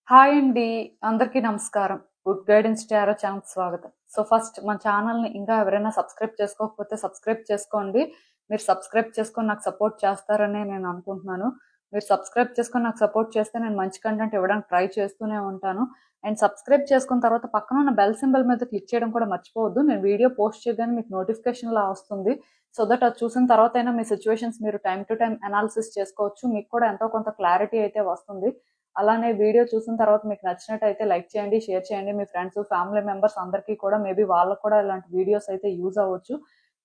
Hi అండి. అందరికీ నమస్కారం. గుడ్ గైడెన్స్ టారో ఛానల్‌కి స్వాగతం. సో, ఫస్ట్ మన ఛానల్‌ని ఇంకా ఎవరైనా సబ్స్క్రైబ్ చేసుకోకపోతే సబ్స్క్రైబ్ చేసుకోండి. మీరు సబ్స్క్రైబ్ చేసుకొని నాకు సపోర్ట్ చేస్తారని నేను అనుకుంటున్నాను. మీరు సబ్స్క్రైబ్ చేసుకొని నాకు సపోర్ట్ చేస్తే నేను మంచి కంటెంట్ ఇవ్వడానికి ట్రై చేస్తూనే ఉంటాను. అండ్ సబ్స్క్రైబ్ చేసుకున్న తర్వాత పక్కన ఉన్న బెల్ సింబల్ మీద క్లిక్ చేయడం కూడా మర్చిపోవద్దు. నేను వీడియో పోస్ట్ చేయగానే మీకు నోటిఫికేషన్‌లా వస్తుంది. సో దట్ అది చూసిన తర్వాతైనా మీ సిట్యుయేషన్స్ మీరు టైమ్ టు టైమ్ అనాలిసిస్ చేసుకోవచ్చు. మీకు కూడా ఎంతో కొంత క్లారిటీ అయితే వస్తుంది. అలానే వీడియో చూసిన తర్వాత మీకు నచ్చినట్టయితే లైక్ చేయండి, షేర్ చేయండి. మీ ఫ్రెండ్స్, ఫ్యామిలీ మెంబర్స్ అందరికీ కూడా మేబీ వాళ్ళకు కూడా ఇలాంటి వీడియోస్ అయితే యూజ్ అవ్వచ్చు.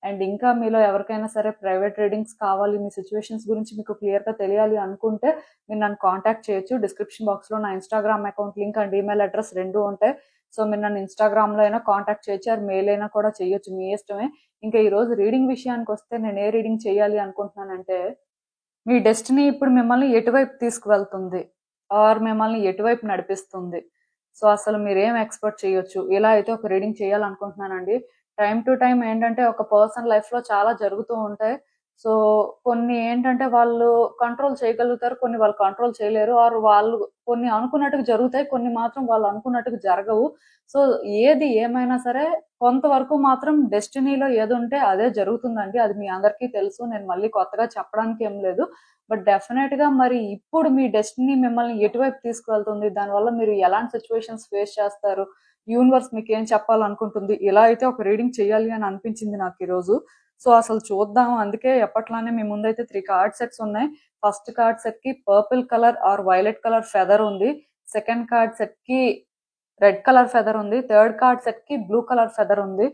అండ్ ఇంకా మీలో ఎవరికైనా సరే ప్రైవేట్ రీడింగ్స్ కావాలి, మీ సిచ్యువేషన్స్ గురించి మీకు క్లియర్‌గా తెలియాలి అనుకుంటే మీరు నన్ను కాంటాక్ట్ చేయొచ్చు. డిస్క్రిప్షన్ బాక్స్‌లో నా Instagram account link and email address 2 ఉంటాయి. సో, మీరు నన్ను ఇన్‌స్టాగ్రామ్‌లో అయినా కాంటాక్ట్ చేయొచ్చు ఆర్ మెయిల్ అయినా కూడా చేయొచ్చు. మీ ఇష్టమే. ఇంకా ఈరోజు రీడింగ్ విషయానికొస్తే నేను ఏ రీడింగ్ చేయాలి అనుకుంటున్నానంటే, మీ డెస్టినీ ఇప్పుడు మిమ్మల్ని ఎటువైపు తీసుకువెళ్తుంది? ఆర్ మిమ్మల్ని ఎటువైపు నడిపిస్తుంది? సో, అసలు మీరేం ఎక్స్‌పెక్ట్ చేయొచ్చు? ఇలా అయితే ఒక రీడింగ్ చేయాలనుకుంటున్నానండి. టైమ్ టు టైమ్ ఏంటంటే, ఒక పర్సన్ లైఫ్‌లో చాలా జరుగుతూ ఉంటాయి. సో, కొన్ని ఏంటంటే వాళ్ళు కంట్రోల్ చేయగలుగుతారు. కొన్ని వాళ్ళు కంట్రోల్ చేయలేరు. ఆర్ వాళ్ళు కొన్ని అనుకున్నట్టుగా జరుగుతాయి. కొన్ని మాత్రం వాళ్ళు అనుకున్నట్టుగా జరగవు. సో, ఏది ఏమైనా సరే కొంతవరకు మాత్రం డెస్టినీలో ఏదుంటే అదే జరుగుతుందండి. అది మీ అందరికీ తెలుసు. నేను మళ్ళీ కొత్తగా చెప్పడానికి ఏం లేదు. బట్ డెఫినెట్‌గా మరి ఇప్పుడు మీ డెస్టినీ మిమ్మల్ని ఎటువైపు తీసుకువెళ్తుంది? దానివల్ల మీరు ఎలాంటి సిట్యుయేషన్స్ ఫేస్ చేస్తారు? యూనివర్స్ మీకేం చెప్పాలనుకుంటుంది? ఇలా అయితే ఒక రీడింగ్ చేయాలి అని అనిపించింది నాకీరోజు. సో, అసలు చూద్దాం. అందుకే ఎప్పట్లానే మీ ముందైతే 3 కార్డ్ సెట్స్ ఉన్నాయి. ఫస్ట్ కార్డ్ సెట్‌కి purple colour or violet colour feather ఉంది. సెకండ్ కార్డ్ సెట్‌కి రెడ్ కలర్ ఫెదర్ ఉంది. థర్డ్ కార్డ్ సెట్‌కి బ్లూ కలర్ ఫెదర్ ఉంది.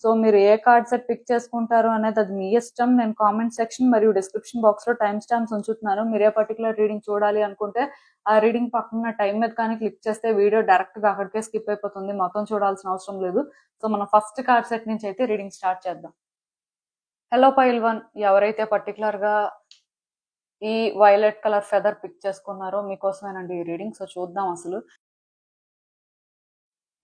సో, మీరు ఏ కార్డ్ సెట్ పిక్ చేసుకుంటారు అనేది అది మీ ఇష్టం. నేను కామెంట్ సెక్షన్ మరియు డిస్క్రిప్షన్ బాక్స్‌లో టైమ్ స్టాంప్స్ ఉంచుతున్నాను. మీరు ఏ పర్టిక్యులర్ రీడింగ్ చూడాలి అనుకుంటే ఆ రీడింగ్ పక్కన టైమ్ మీద కానీ క్లిక్ చేస్తే వీడియో డైరెక్ట్‌గా అక్కడికే స్కిప్ అయిపోతుంది. మొత్తం చూడాల్సిన అవసరం లేదు. సో, మనం ఫస్ట్ కార్డ్ సెట్ నుంచి అయితే రీడింగ్ స్టార్ట్ చేద్దాం. హలో పైల్ వన్, ఎవరైతే పర్టిక్యులర్‌గా ఈ వైలెట్ కలర్ ఫెదర్ పిక్ చేసుకున్నారో మీకోసమేనండి ఈ రీడింగ్. సో, చూద్దాం అసలు.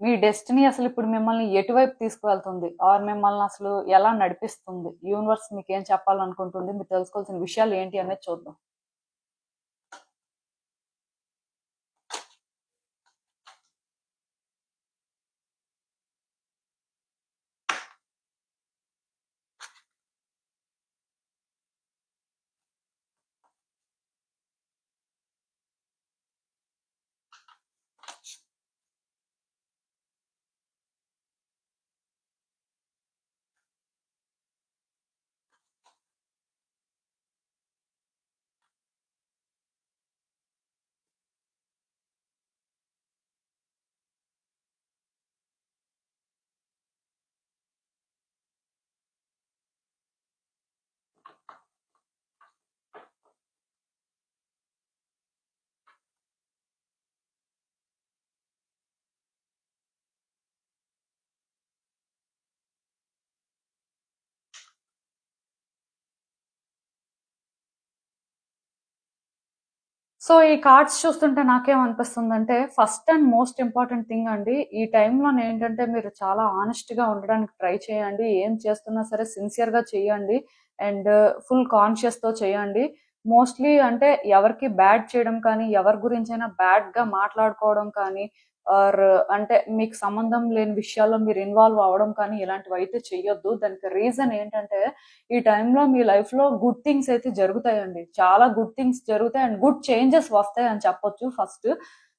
మీ డెస్టినీ అసలు ఇప్పుడు మిమ్మల్ని ఎటువైపు తీసుకువెళ్తుంది? ఆర్ మిమ్మల్ని అసలు ఎలా నడిపిస్తుంది? యూనివర్స్ మీకేం చెప్పాలనుకుంటుంది? మీరు తెలుసుకోవాల్సిన విషయాలు ఏంటి అనేది చూద్దాం. సో, ఈ కార్డ్స్ చూస్తుంటే నాకేమనిపిస్తుందంటే, first and most important thing అండి. ఈ టైంలోనేంటంటే మీరు చాలా హానెస్ట్‌గా ఉండడానికి ట్రై చేయండి. ఏం చేస్తున్నా సరే సిన్సియర్‌గా చేయండి. అండ్ ఫుల్ కాన్షియస్‌తో చేయండి. మోస్ట్‌లీ అంటే ఎవరికీ బ్యాడ్ చేయడం కానీ, ఎవరి గురించైనా బ్యాడ్‌గా మాట్లాడుకోవడం కానీ, ఆర్ అంటే మీకు సంబంధం లేని విషయాల్లో మీరు ఇన్వాల్వ్ అవ్వడం కానీ ఇలాంటివైతే చెయ్యొద్దు. దానికి రీజన్ ఏంటంటే, ఈ టైంలో మీ లైఫ్‌లో గుడ్ థింగ్స్ అయితే జరుగుతాయండి. చాలా గుడ్ థింగ్స్ జరుగుతాయి అండ్ గుడ్ చేంజెస్ వస్తాయని చెప్పొచ్చు ఫస్ట్.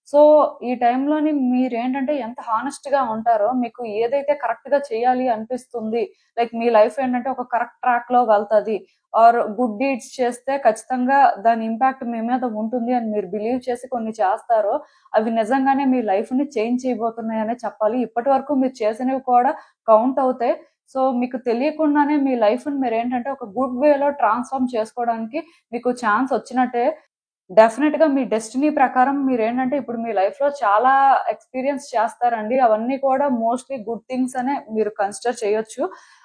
సో, ఈ టైంలోని మీరేంటంటే ఎంత హానెస్ట్‌గా ఉంటారో, మీకు ఏదైతే కరెక్ట్‌గా చేయాలి అనిపిస్తుంది, లైక్ మీ లైఫ్ ఏంటంటే ఒక కరెక్ట్ ట్రాక్‌లో వెళ్తది. ఆర్ గుడ్ డీడ్స్ చేస్తే ఖచ్చితంగా దాని ఇంపాక్ట్ మీ మీద ఉంటుంది అని మీరు బిలీవ్ చేసి కొన్ని చేస్తారో, అవి నిజంగానే మీ లైఫ్‌ని చేంజ్ చేయబోతున్నాయనే చెప్పాలి. ఇప్పటివరకు మీరు చేసినవి కూడా కౌంట్ అవుతాయి. సో, మీకు తెలియకుండానే మీ లైఫ్‌ని మీరేంటంటే ఒక గుడ్ వేలో ట్రాన్స్‌ఫార్మ్ చేసుకోవడానికి మీకు ఛాన్స్ వచ్చినట్టే. డెఫినిట్‌గా మీ డెస్టినీ ప్రకారం మీరేంటంటే ఇప్పుడు మీ లైఫ్‌లో చాలా ఎక్స్‌పీరియన్స్ చేస్తారండి. అవన్నీ కూడా మోస్ట్‌లీ గుడ్ థింగ్స్ అనే మీరు కన్సిడర్ చేయొచ్చు.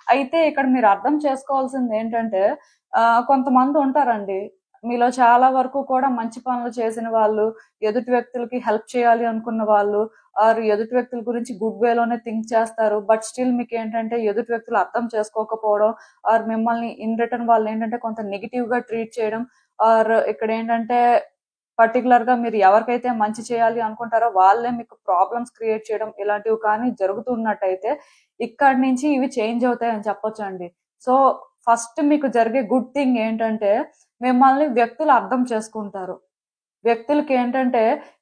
అయితే ఇక్కడ మీరు అర్థం చేసుకోవాల్సిందేంటంటే కొంతమంది ఉంటారండి. మీలో చాలా వరకు కూడా మంచి పనులు చేసిన వాళ్ళు, ఎదుటి వ్యక్తులకి హెల్ప్ చేయాలి అనుకున్న వాళ్ళు, ఆర్ ఎదుటి వ్యక్తుల గురించి గుడ్ వేలోనే థింక్ చేస్తారు. బట్ స్టిల్ మీకేంటంటే ఎదుటి వ్యక్తులు అర్థం చేసుకోకపోవడం, ఆర్ మిమ్మల్ని ఇన్ రిటర్న్ వాళ్ళేంటంటే కొంత నెగెటివ్‌గా ట్రీట్ చేయడం, ఆర్ ఇక్కడేంటంటే పర్టికులర్ గా మీరు ఎవరికైతే మంచి చేయాలి అనుకుంటారో వాళ్ళే మీకు ప్రాబ్లమ్స్ క్రియేట్ చేయడం ఇలాంటివి కానీ జరుగుతున్నట్టయితే ఇక్కడి నుంచి ఇవి చేంజ్ అవుతాయి అని చెప్పొచ్చు అండి. సో ఫస్ట్ మీకు జరిగే గుడ్ థింగ్ ఏంటంటే మిమ్మల్ని వ్యక్తులు అర్థం చేసుకుంటారు. వ్యక్తులకి ఏంటంటే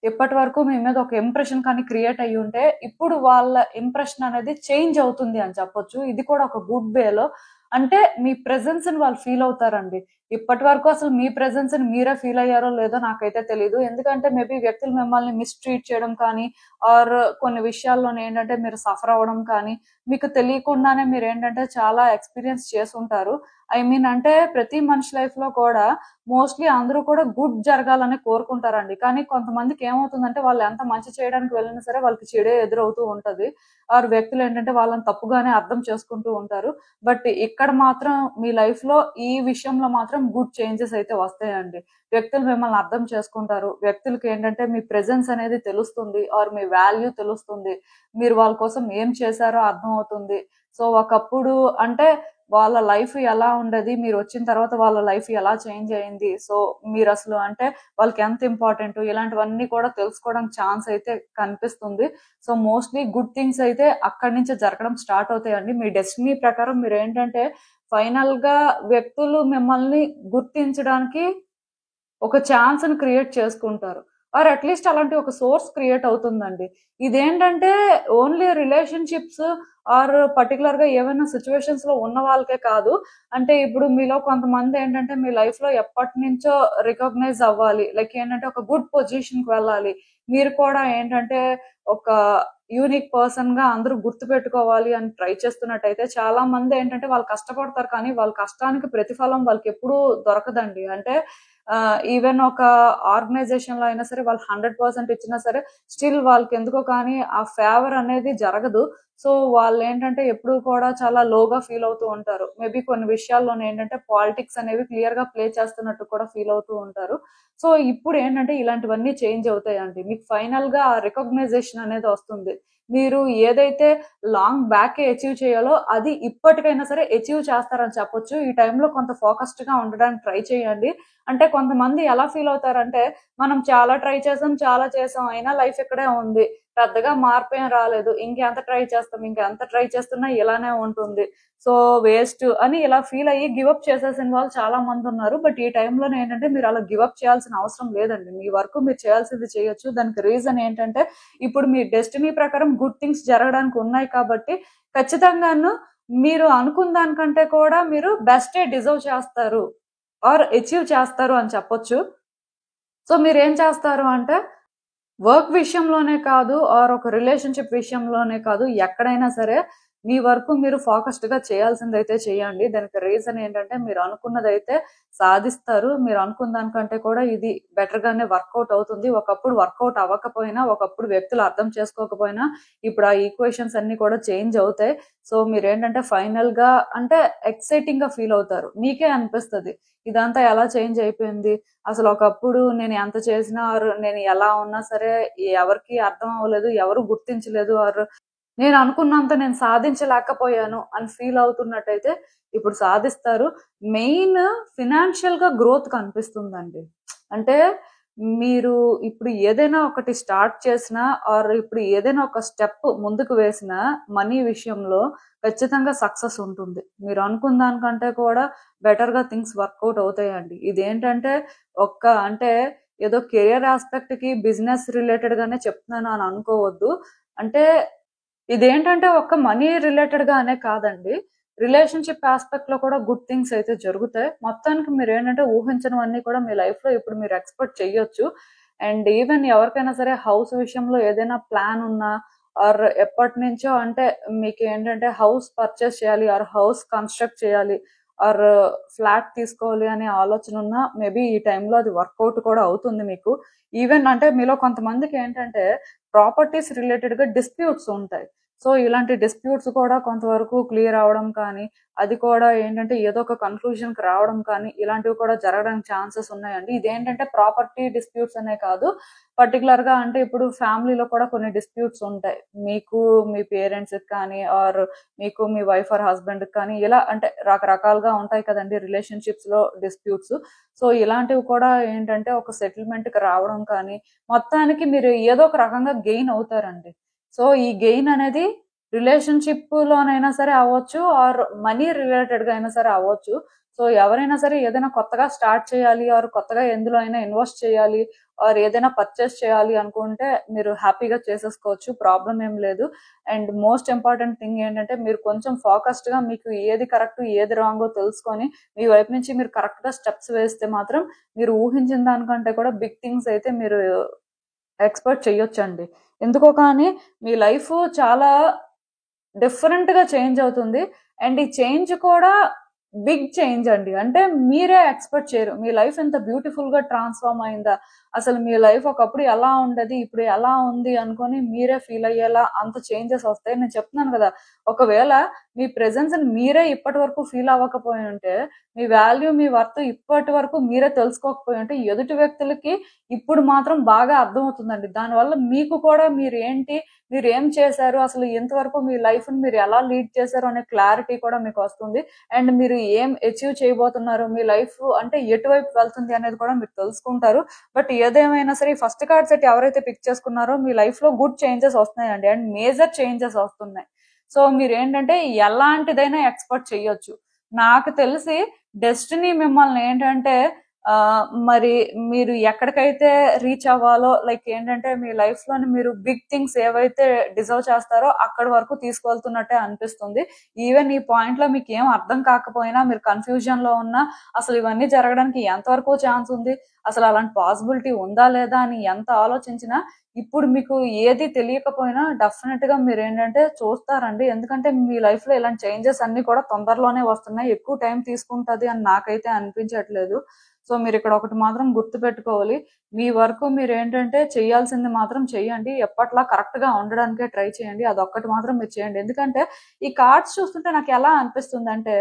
ఇప్పటి వరకు మీ మీద ఒక ఇంప్రెషన్ కానీ క్రియేట్ అయ్యి ఉంటే ఇప్పుడు వాళ్ళ ఇంప్రెషన్ అనేది చేంజ్ అవుతుంది అని చెప్పొచ్చు. ఇది కూడా ఒక గుడ్ వేలో. అంటే మీ ప్రెజెన్స్ ని వాళ్ళు ఫీల్ అవుతారండి. ఇప్పటి వరకు అసలు మీ ప్రెజెన్స్ ని మీరే ఫీల్ అయ్యారో లేదో నాకైతే తెలియదు. ఎందుకంటే మేబీ వ్యక్తులు మిమ్మల్ని మిస్ట్రీట్ చేయడం కానీ ఆర్ కొన్ని విషయాల్లోనే ఏంటంటే మీరు సఫర్ అవ్వడం కానీ మీకు తెలియకుండానే మీరు ఏంటంటే చాలా ఎక్స్పీరియన్స్ చేసి ఉంటారు. ఐ మీన్ అంటే ప్రతి మనిషి లైఫ్ లో కూడా మోస్ట్లీ అందరూ కూడా గుడ్ జరగాలని కోరుకుంటారండి. కానీ కొంతమందికి ఏమవుతుందంటే వాళ్ళు ఎంత మంచి చేయడానికి వెళ్ళినా సరే వాళ్ళకి చెడే ఎదురవుతూ ఉంటది. ఆరు వ్యక్తులు ఏంటంటే వాళ్ళని తప్పుగానే అర్థం చేసుకుంటూ ఉంటారు. బట్ ఇక్కడ మాత్రం మీ లైఫ్ లో ఈ విషయంలో మాత్రం గుడ్ చేంజెస్ అయితే వస్తాయండి. వ్యక్తులు మిమ్మల్ని అర్థం చేసుకుంటారు. వ్యక్తులకి ఏంటంటే మీ ప్రెజెన్స్ అనేది తెలుస్తుంది ఆర్ మీ వాల్యూ తెలుస్తుంది. మీరు వాళ్ళ కోసం ఏం చేశారో అర్థం అవుతుంది. సో ఒకప్పుడు అంటే వాళ్ళ లైఫ్ ఎలా ఉండేది, మీరు వచ్చిన తర్వాత వాళ్ళ లైఫ్ ఎలా చేంజ్ అయింది, సో మీరు అసలు అంటే వాళ్ళకి ఎంత ఇంపార్టెంట్, ఇలాంటివన్నీ కూడా తెలుసుకోవడానికి ఛాన్స్ అయితే కనిపిస్తుంది. సో మోస్ట్లీ గుడ్ థింగ్స్ అయితే అక్కడి నుంచే జరగడం స్టార్ట్ అవుతాయండి. మీ డెస్టినీ ప్రకారం మీరు ఏంటంటే ఫైనల్ గా వ్యక్తులు మిమ్మల్ని గుర్తించడానికి ఒక ఛాన్స్ ని క్రియేట్ చేసుకుంటారు. ఆర్ అట్లీస్ట్ అలాంటి ఒక సోర్స్ క్రియేట్ అవుతుందండి. ఇదేంటంటే ఓన్లీ రిలేషన్షిప్స్ ఆర్ పర్టికులర్ గా ఏమైనా సిచ్యువేషన్స్ లో ఉన్న వాళ్ళకే కాదు. అంటే ఇప్పుడు మీలో కొంతమంది ఏంటంటే మీ లైఫ్ లో ఎప్పటి నుంచో రికగ్నైజ్ అవ్వాలి, లైక్ ఏంటంటే ఒక గుడ్ పొజిషన్ కి వెళ్ళాలి, మీరు కూడా ఏంటంటే ఒక యూనిక్ పర్సన్ గా అందరూ గుర్తు పెట్టుకోవాలి అని ట్రై చేస్తున్నట్టయితే చాలా మంది ఏంటంటే వాళ్ళు కష్టపడతారు కానీ వాళ్ళ కష్టానికి ప్రతిఫలం వాళ్ళకి ఎప్పుడూ దొరకదండి. అంటే ఈవెన్ ఒక ఆర్గనైజేషన్ లో అయినా సరే వాళ్ళు 100% ఇచ్చినా సరే స్టిల్ వాళ్ళకి ఎందుకో కానీ ఆ ఫేవర్ అనేది జరగదు. సో వాళ్ళు ఏంటంటే ఎప్పుడు కూడా చాలా లోగా ఫీల్ అవుతూ ఉంటారు. మేబీ కొన్ని విషయాల్లోనే ఏంటంటే పాలిటిక్స్ అనేవి క్లియర్ గా ప్లే చేస్తున్నట్టు కూడా ఫీల్ అవుతూ ఉంటారు. సో ఇప్పుడు ఏంటంటే ఇలాంటివన్నీ చేంజ్ అవుతాయండి. మీకు ఫైనల్ గా రికగ్నైజేషన్ అనేది వస్తుంది. మీరు ఏదైతే లాంగ్ బ్యాక్ అచీవ్ చేయాలో అది ఇప్పటికైనా సరే అచీవ్ చేస్తారని చెప్పొచ్చు. ఈ టైంలో కొంత ఫోకస్డ్ గా ఉండడానికి ట్రై చేయండి. అంటే కొంతమంది ఎలా ఫీల్ అవుతారంటే మనం చాలా ట్రై చేసాం, చాలా చేసాం, అయినా లైఫ్ ఇక్కడే ఉంది, పెద్దగా మార్పు ఏం రాలేదు, ఇంకెంత ట్రై చేస్తాం, ఇంకెంత ట్రై చేస్తున్నా ఇలానే ఉంటుంది, సో వేస్ట్ అని ఇలా ఫీల్ అయ్యి గివప్ చేసేసిన వాళ్ళు చాలా మంది ఉన్నారు. బట్ ఈ టైంలో ఏంటంటే మీరు అలా గివప్ చేయాల్సిన అవసరం లేదండి. మీ వరకు మీరు చేయాల్సింది చేయొచ్చు. దానికి రీజన్ ఏంటంటే ఇప్పుడు మీ డెస్టినీ ప్రకారం గుడ్ థింగ్స్ జరగడానికి ఉన్నాయి కాబట్టి ఖచ్చితంగాను మీరు అనుకున్న దానికంటే కూడా మీరు బెస్టే డిజర్వ్ చేస్తారు ఆర్ అచీవ్ చేస్తారు అని చెప్పొచ్చు. సో మీరు ఏం చేస్తారు అంటే వర్క్ విషయంలోనే కాదు ఆర్ ఒక రిలేషన్షిప్ విషయంలోనే కాదు, ఎక్కడైనా సరే మీ వరకు మీరు ఫోకస్డ్ గా చేయాల్సిందైతే చేయండి. దానికి రీజన్ ఏంటంటే మీరు అనుకున్నదైతే సాధిస్తారు. మీరు అనుకున్న దానికంటే కూడా ఇది బెటర్ గానే వర్కౌట్ అవుతుంది. ఒకప్పుడు వర్కౌట్ అవ్వకపోయినా, ఒకప్పుడు వ్యక్తులు అర్థం చేసుకోకపోయినా ఇప్పుడు ఆ ఈక్వేషన్స్ అన్ని కూడా చేంజ్ అవుతాయి. సో మీరు ఏంటంటే ఫైనల్ గా అంటే ఎక్సైటింగ్ గా ఫీల్ అవుతారు. మీకే అనిపిస్తుంది ఇదంతా ఎలా చేంజ్ అయిపోయింది, అసలు ఒకప్పుడు నేను ఎంత చేసినా ఆర్ నేను ఎలా ఉన్నా సరే ఎవరికి అర్థం అవ్వలేదు, ఎవరు గుర్తించలేదు, ఆర్ నేను అనుకున్నంత నేను సాధించలేకపోయాను అని ఫీల్ అవుతున్నట్టయితే ఇప్పుడు సాధిస్తారు. మెయిన్ ఫినాన్షియల్ గా గ్రోత్ కనిపిస్తుందండి. అంటే మీరు ఇప్పుడు ఏదైనా ఒకటి స్టార్ట్ చేసినా ఆర్ ఇప్పుడు ఏదైనా ఒక స్టెప్ ముందుకు వేసినా మనీ విషయంలో ఖచ్చితంగా సక్సెస్ ఉంటుంది. మీరు అనుకున్న దానికంటే కూడా బెటర్ గా థింగ్స్ వర్కౌట్ అవుతాయండి. ఇదేంటంటే అంటే ఏదో కెరియర్ ఆస్పెక్ట్ కి బిజినెస్ రిలేటెడ్ గానే చెప్తున్నాను అని అనుకోవద్దు. అంటే ఇదేంటంటే ఒక్క మనీ రిలేటెడ్ గా అనే కాదండి, రిలేషన్షిప్ ఆస్పెక్ట్ లో కూడా గుడ్ థింగ్స్ అయితే జరుగుతాయి. మొత్తానికి మీరు ఏంటంటే ఊహించనివన్నీ కూడా మీ లైఫ్ లో ఇప్పుడు మీరు ఎక్స్పెక్ట్ చేయొచ్చు. అండ్ ఈవెన్ ఎవరికైనా సరే హౌస్ విషయంలో ఏదైనా ప్లాన్ ఉన్నా ఆర్ ఎప్పటి నుంచో అంటే మీకు ఏంటంటే హౌస్ పర్చేస్ చేయాలి ఆర్ హౌస్ కన్స్ట్రక్ట్ చేయాలి ఆర్ ఫ్లాట్ తీసుకోవాలి అనే ఆలోచన ఉన్నా మేబీ ఈ టైంలో అది వర్కౌట్ కూడా అవుతుంది మీకు. ఈవెన్ అంటే మీలో కొంతమందికి ఏంటంటే ప్రాపర్టీస్ రిలేటెడ్ గా డిస్ప్యూట్స్ ఉంటాయి. సో ఇలాంటి డిస్ప్యూట్స్ కూడా కొంతవరకు క్లియర్ అవడం కానీ, అది కూడా ఏంటంటే ఏదో ఒక కన్క్లూజన్కి రావడం కానీ ఇలాంటివి కూడా జరగడానికి ఛాన్సెస్ ఉన్నాయండి. ఇదేంటంటే ప్రాపర్టీ డిస్ప్యూట్స్ అనే కాదు, పర్టికులర్గా అంటే ఇప్పుడు ఫ్యామిలీలో కూడా కొన్ని డిస్ప్యూట్స్ ఉంటాయి. మీకు మీ పేరెంట్స్కి కానీ ఆర్ మీకు మీ వైఫ్ ఆర్ హస్బెండ్కి కానీ ఇలా అంటే రకరకాలుగా ఉంటాయి కదండి రిలేషన్షిప్స్లో డిస్ప్యూట్స్. సో ఇలాంటివి కూడా ఏంటంటే ఒక సెటిల్మెంట్కి రావడం కానీ మొత్తానికి మీరు ఏదో ఒక రకంగా గెయిన్ అవుతారండి. సో ఈ గెయిన్ అనేది రిలేషన్షిప్ లోనైనా సరే అవ్వచ్చు ఆర్ మనీ రిలేటెడ్ గా అయినా సరే అవ్వచ్చు. సో ఎవరైనా సరే ఏదైనా కొత్తగా స్టార్ట్ చేయాలి ఆర్ కొత్తగా ఎందులో అయినా ఇన్వెస్ట్ చేయాలి ఆర్ ఏదైనా పర్చేస్ చేయాలి అనుకుంటే మీరు హ్యాపీగా చేసేసుకోవచ్చు, ప్రాబ్లం ఏం లేదు. అండ్ మోస్ట్ ఇంపార్టెంట్ థింగ్ ఏంటంటే మీరు కొంచెం ఫోకస్డ్ గా మీకు ఏది కరెక్ట్ ఏది రాంగో తెలుసుకొని మీ వైపు నుంచి మీరు కరెక్ట్ గా స్టెప్స్ వేస్తే మాత్రం మీరు ఊహించిన దానికంటే కూడా బిగ్ థింగ్స్ అయితే మీరు ఎక్స్పెక్ట్ చేయొచ్చండి. ఎందుకో కానీ మీ లైఫ్ చాలా డిఫరెంట్ గా చేంజ్ అవుతుంది. అండ్ ఈ చేంజ్ కూడా బిగ్ చేంజ్ అండి. అంటే మీరే ఎక్స్పెక్ట్ చేయరు మీ లైఫ్ ఎంత బ్యూటిఫుల్ గా ట్రాన్స్ఫార్మ్ అయిందా, అసలు మీ లైఫ్ ఒకప్పుడు ఎలా ఉండేది ఇప్పుడు ఎలా ఉంది అనుకొని మీరే ఫీల్ అయ్యేలా అంత చేంజెస్ వస్తాయి. నేను చెప్తున్నాను కదా, ఒకవేళ మీ ప్రెజెన్స్ మీరే ఇప్పటి వరకు ఫీల్ అవ్వకపోయి ఉంటే, మీ వాల్యూ మీ వర్త్ ఇప్పటి వరకు మీరే తెలుసుకోకపోయి ఉంటే ఎదుటి వ్యక్తులకి ఇప్పుడు మాత్రం బాగా అర్థమవుతుందండి. దానివల్ల మీకు కూడా మీరు ఏంటి, మీరు ఏం చేశారు, అసలు ఎంతవరకు మీ లైఫ్ ని మీరు ఎలా లీడ్ చేశారు అనే క్లారిటీ కూడా మీకు వస్తుంది. అండ్ మీరు ఏం అచీవ్ చేయబోతున్నారు, మీ లైఫ్ అంటే ఎటువైపు వెళ్తుంది అనేది కూడా మీరు తెలుసుకుంటారు. బట్ ఏదేమైనా సరే ఫస్ట్ కార్డ్ సెట్ ఎవరైతే పిక్ చేసుకున్నారో మీ లైఫ్ లో గుడ్ చేంజెస్ వస్తున్నాయండి అండ్ మేజర్ చేంజెస్ వస్తున్నాయి. సో మీరు ఏంటంటే ఎలాంటిదైనా ఎక్స్పెక్ట్ చేయొచ్చు. నాకు తెలిసి డెస్టినీ మిమ్మల్ని ఏంటంటే మరి మీరు ఎక్కడికైతే రీచ్ అవ్వాలో, లైక్ ఏంటంటే మీ లైఫ్ లోని మీరు బిగ్ థింగ్స్ ఏవైతే డిజర్వ్ చేస్తారో అక్కడి వరకు తీసుకెళ్తున్నట్టే అనిపిస్తుంది. ఈవెన్ ఈ పాయింట్ లో మీకు ఏం అర్థం కాకపోయినా, మీరు కన్ఫ్యూజన్ లో ఉన్నా, అసలు ఇవన్నీ జరగడానికి ఎంతవరకు ఛాన్స్ ఉంది, అసలు అలాంటి పాసిబిలిటీ ఉందా లేదా అని ఎంత ఆలోచించినా ఇప్పుడు మీకు ఏది తెలియకపోయినా డెఫినెట్ గా మీరు ఏంటంటే చూస్తారండి. ఎందుకంటే మీ లైఫ్ లో ఇలాంటి చేంజెస్ అన్ని కూడా తొందరలోనే వస్తున్నాయి, ఎక్కువ టైం తీసుకుంటది అని నాకైతే అనిపించట్లేదు. సో మీరు ఇక్కడ ఒకటి మాత్రం గుర్తు పెట్టుకోవాలి, మీ వరకు మీరు ఏంటంటే చేయాల్సింది మాత్రం చెయ్యండి. ఎప్పట్లా కరెక్ట్ గా ఉండడానికే ట్రై చేయండి, అదొక్కటి మాత్రం మీరు చేయండి. ఎందుకంటే ఈ కార్డ్స్ చూస్తుంటే నాకు ఎలా అనిపిస్తుంది అంటే,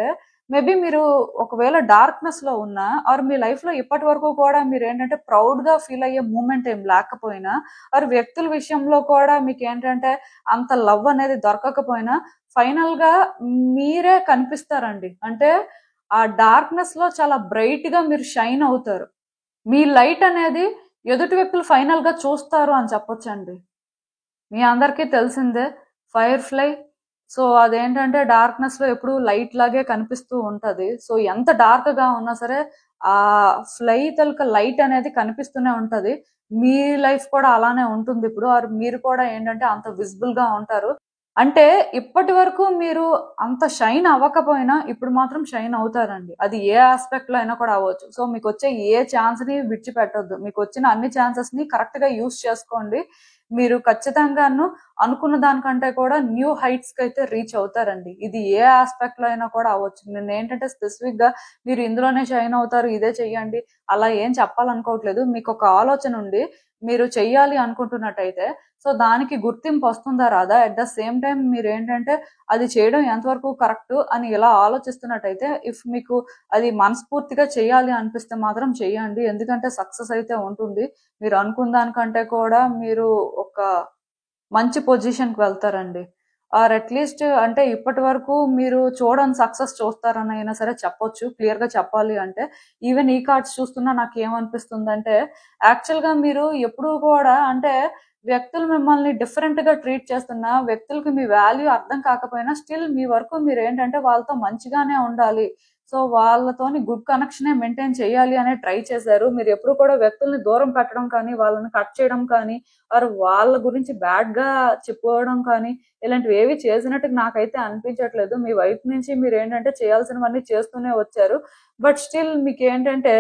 మేబీ మీరు ఒకవేళ డార్క్నెస్ లో ఉన్నా ఆర్ మీ లైఫ్ లో ఇప్పటి వరకు కూడా మీరు ఏంటంటే ప్రౌడ్ గా ఫీల్ అయ్యే మూమెంట్ ఏం లేకపోయినా, ఆర్ వ్యక్తుల విషయంలో కూడా మీకు ఏంటంటే అంత లవ్ అనేది దొరకకపోయినా, ఫైనల్ గా మీరే కనిపిస్తారండి. అంటే ఆ డార్క్నెస్ లో చాలా బ్రైట్ గా మీరు షైన్ అవుతారు. మీ లైట్ అనేది ఎదుటి వ్యక్తులు ఫైనల్ గా చూస్తారు అని చెప్పొచ్చండి. మీ అందరికీ తెలిసిందే ఫైర్ ఫ్లై. సో అదేంటంటే డార్క్నెస్ లో ఎప్పుడు లైట్ లాగే కనిపిస్తూ ఉంటది. సో ఎంత డార్క్ గా ఉన్నా సరే ఆ ఫ్లై తలక లైట్ అనేది కనిపిస్తూనే ఉంటది. మీ లైఫ్ కూడా అలానే ఉంటుంది ఇప్పుడు, మీరు కూడా ఏంటంటే అంత విజిబుల్ గా ఉంటారు. అంటే ఇప్పటి వరకు మీరు అంత షైన్ అవ్వకపోయినా ఇప్పుడు మాత్రం షైన్ అవుతారండి. అది ఏ ఆస్పెక్ట్ లో అయినా కూడా అవ్వచ్చు. సో మీకు వచ్చే ఏ ఛాన్స్ ని విడిచిపెట్టొద్దు, మీకు వచ్చిన అన్ని ఛాన్సెస్ ని కరెక్ట్ గా యూజ్ చేసుకోండి. మీరు ఖచ్చితంగాను అనుకున్న దానికంటే కూడా న్యూ హైట్స్ కి అయితే రీచ్ అవుతారండి. ఇది ఏ ఆస్పెక్ట్ లో అయినా కూడా అవ్వచ్చు. నేను ఏంటంటే స్పెసిఫిక్ గా మీరు ఇందులోనే షైన్ అవుతారు ఇదే చెయ్యండి అలా ఏం చెప్పాలనుకోవట్లేదు. మీకు ఒక ఆలోచన ఉండి మీరు చెయ్యాలి అనుకుంటున్నట్టయితే సో దానికి గుర్తింపు వస్తుందా రాదా, అట్ ద సేమ్ టైం మీరు ఏంటంటే అది చేయడం ఎంతవరకు కరెక్ట్ అని ఇలా ఆలోచిస్తున్నట్టయితే, ఇఫ్ మీకు అది మనస్ఫూర్తిగా చేయాలి అనిపిస్తే మాత్రం చెయ్యండి. ఎందుకంటే సక్సెస్ అయితే ఉంటుంది. మీరు అనుకున్న దానికంటే కూడా మీరు ఒక మంచి పొజిషన్కి వెళ్తారండి. ఆర్ అట్లీస్ట్ అంటే ఇప్పటి వరకు మీరు చూడని సక్సెస్ చూస్తారని అయినా సరే చెప్పొచ్చు. క్లియర్ గా చెప్పాలి అంటే ఈవెన్ ఈ కార్డ్స్ చూస్తున్నా నాకు ఏమనిపిస్తుంది అంటే, యాక్చువల్ గా మీరు ఎప్పుడు కూడా అంటే వ్యక్తులు మిమ్మల్ని డిఫరెంట్ గా ట్రీట్ చేస్తున్నా, వ్యక్తులకి మీ వాల్యూ అర్థం కాకపోయినా స్టిల్ మీ వరకు మీరు ఏంటంటే వాళ్ళతో మంచిగానే ఉండాలి, సో వాళ్ళతోని గుడ్ కనెక్షనే మెయింటైన్ చేయాలి అనే ట్రై చేశారు. మీరు ఎప్పుడు కూడా వ్యక్తుల్ని దూరం పెట్టడం కానీ, వాళ్ళని కట్ చేయడం కానీ, ఆర్ వాళ్ళ గురించి బ్యాడ్ గా చెప్పుకోవడం కానీ ఇలాంటివి ఏవి చేసినట్టు నాకైతే అనిపించట్లేదు. మీ వైపు నుంచి మీరు ఏంటంటే చేయాల్సినవన్నీ చేస్తూనే వచ్చారు. బట్ స్టిల్ మీకు ఏంటంటే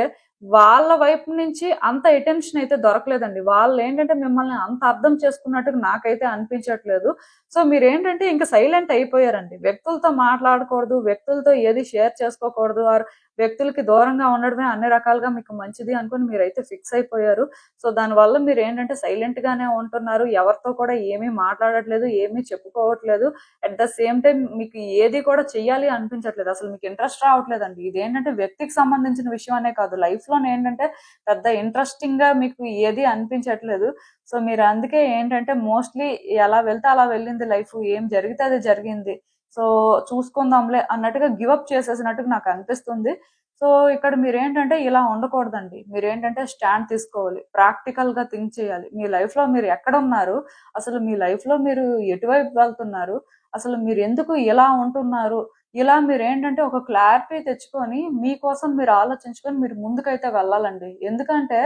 వాళ్ళ వైపు నుంచి అంత అటెన్షన్ అయితే దొరకలేదండి. వాళ్ళు ఏంటంటే మిమ్మల్ని అంత అర్థం చేసుకున్నట్టు నాకైతే అనిపించట్లేదు. సో మీరు ఏంటంటే ఇంకా సైలెంట్ అయిపోయారండి. వ్యక్తులతో మాట్లాడకూడదు, వ్యక్తులతో ఏది షేర్ చేసుకోకూడదు, ఆర్ వ్యక్తులకి దూరంగా ఉండడమే అన్ని రకాలుగా మీకు మంచిది అనుకుని మీరైతే ఫిక్స్ అయిపోయారు. సో దానివల్ల మీరు ఏంటంటే సైలెంట్ గానే ఉంటున్నారు. ఎవరితో కూడా ఏమీ మాట్లాడట్లేదు, ఏమీ చెప్పుకోవట్లేదు. అట్ ద సేమ్ టైం మీకు ఏది కూడా చెయ్యాలి అనిపించట్లేదు. అసలు మీకు ఇంట్రెస్ట్ రావట్లేదండి. ఇది ఏంటంటే వ్యక్తికి సంబంధించిన విషయం అనే కాదు, లైఫ్ లో ఏంటంటే పెద్ద ఇంట్రెస్టింగ్ గా మీకు ఏది అనిపించట్లేదు. సో మీరు అందుకే ఏంటంటే మోస్ట్లీ ఎలా వెళ్తే అలా వెళ్ళింది లైఫ్, ఏం జరిగితే అది జరిగింది, సో చూసుకుందాంలే అన్నట్టుగా గివప్ చేసేసినట్టుగా నాకు అనిపిస్తుంది. సో ఇక్కడ మీరేంటంటే ఇలా ఉండకూడదండి. మీరేంటంటే స్టాండ్ తీసుకోవాలి, ప్రాక్టికల్ గా థింక్ చేయాలి. మీ లైఫ్ లో మీరు ఎక్కడ ఉన్నారు, అసలు మీ లైఫ్ లో మీరు ఎటువైపు వెళ్తున్నారు, అసలు మీరు ఎందుకు ఇలా ఉంటున్నారు, ఇలా మీరు ఏంటంటే ఒక క్లారిటీ తెచ్చుకొని మీకోసం మీరు ఆలోచించుకొని మీరు ముందుకైతే వెళ్ళాలండి. ఎందుకంటే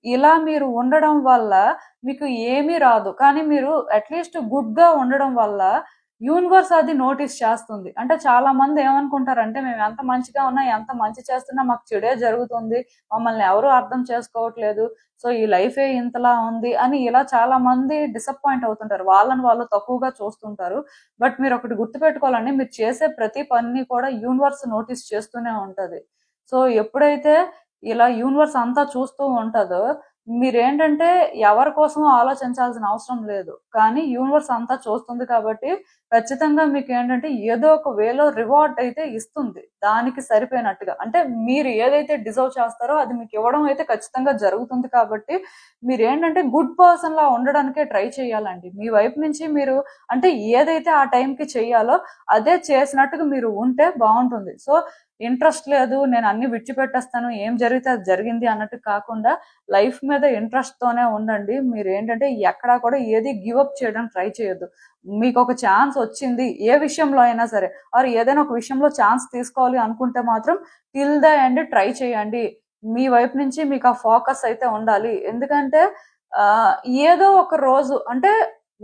ఇలా మీరు ఉండడం వల్ల మీకు ఏమీ రాదు, కానీ మీరు అట్లీస్ట్ గుడ్ గా ఉండడం వల్ల యూనివర్స్ అది నోటీస్ చేస్తుంది. అంటే చాలా మంది ఏమనుకుంటారంటే మేము ఎంత మంచిగా ఉన్నా, ఎంత మంచి చేస్తున్నా మాకు చెడే జరుగుతుంది, మమ్మల్ని ఎవరు అర్థం చేసుకోవట్లేదు, సో ఈ లైఫే ఇంతలా ఉంది అని ఇలా చాలా మంది డిసప్పాయింట్ అవుతుంటారు, వాళ్ళని వాళ్ళు తక్కువగా చూస్తుంటారు. బట్ మీరు ఒకటి గుర్తుపెట్టుకోవాలండి, మీరు చేసే ప్రతి పని కూడా యూనివర్స్ నోటీస్ చేస్తూనే ఉంటది. సో ఎప్పుడైతే ఇలా యూనివర్స్ అంతా చూస్తూ ఉంటుందో మీరేంటంటే ఎవరి కోసం ఆలోచించాల్సిన అవసరం లేదు, కానీ యూనివర్స్ అంతా చూస్తుంది కాబట్టి ఖచ్చితంగా మీకు ఏంటంటే ఏదో ఒక వేలో రివార్డ్ అయితే ఇస్తుంది, దానికి సరిపోయినట్టుగా. అంటే మీరు ఏదైతే డిజర్వ్ చేస్తారో అది మీకు ఇవ్వడం అయితే ఖచ్చితంగా జరుగుతుంది. కాబట్టి మీరు ఏంటంటే గుడ్ పర్సన్ లా ఉండడానికే ట్రై చేయాలండి. మీ వైపు నుంచి మీరు అంటే ఏదైతే ఆ టైంకి చెయ్యాలో అదే చేసినట్టుగా మీరు ఉంటే బాగుంటుంది. సో ఇంట్రెస్ట్ లేదు, నేను అన్ని విడిచిపెట్టేస్తాను, ఏం జరిగితే అది జరిగింది అన్నట్టు కాకుండా లైఫ్ మీద ఇంట్రెస్ట్ తోనే ఉండండి. మీరు ఏంటంటే ఎక్కడా కూడా ఏది గివ్ అప్ చేయడానికి ట్రై చేయొద్దు. మీకు ఒక ఛాన్స్ వచ్చింది ఏ విషయంలో అయినా సరే, ఆర్ ఏదైనా ఒక విషయంలో ఛాన్స్ తీసుకోవాలి అనుకుంటే మాత్రం టిల్ ద ఎండ్ ట్రై చేయండి. మీ వైపు నుంచి మీకు ఆ ఫోకస్ అయితే ఉండాలి. ఎందుకంటే ఏదో ఒక రోజు అంటే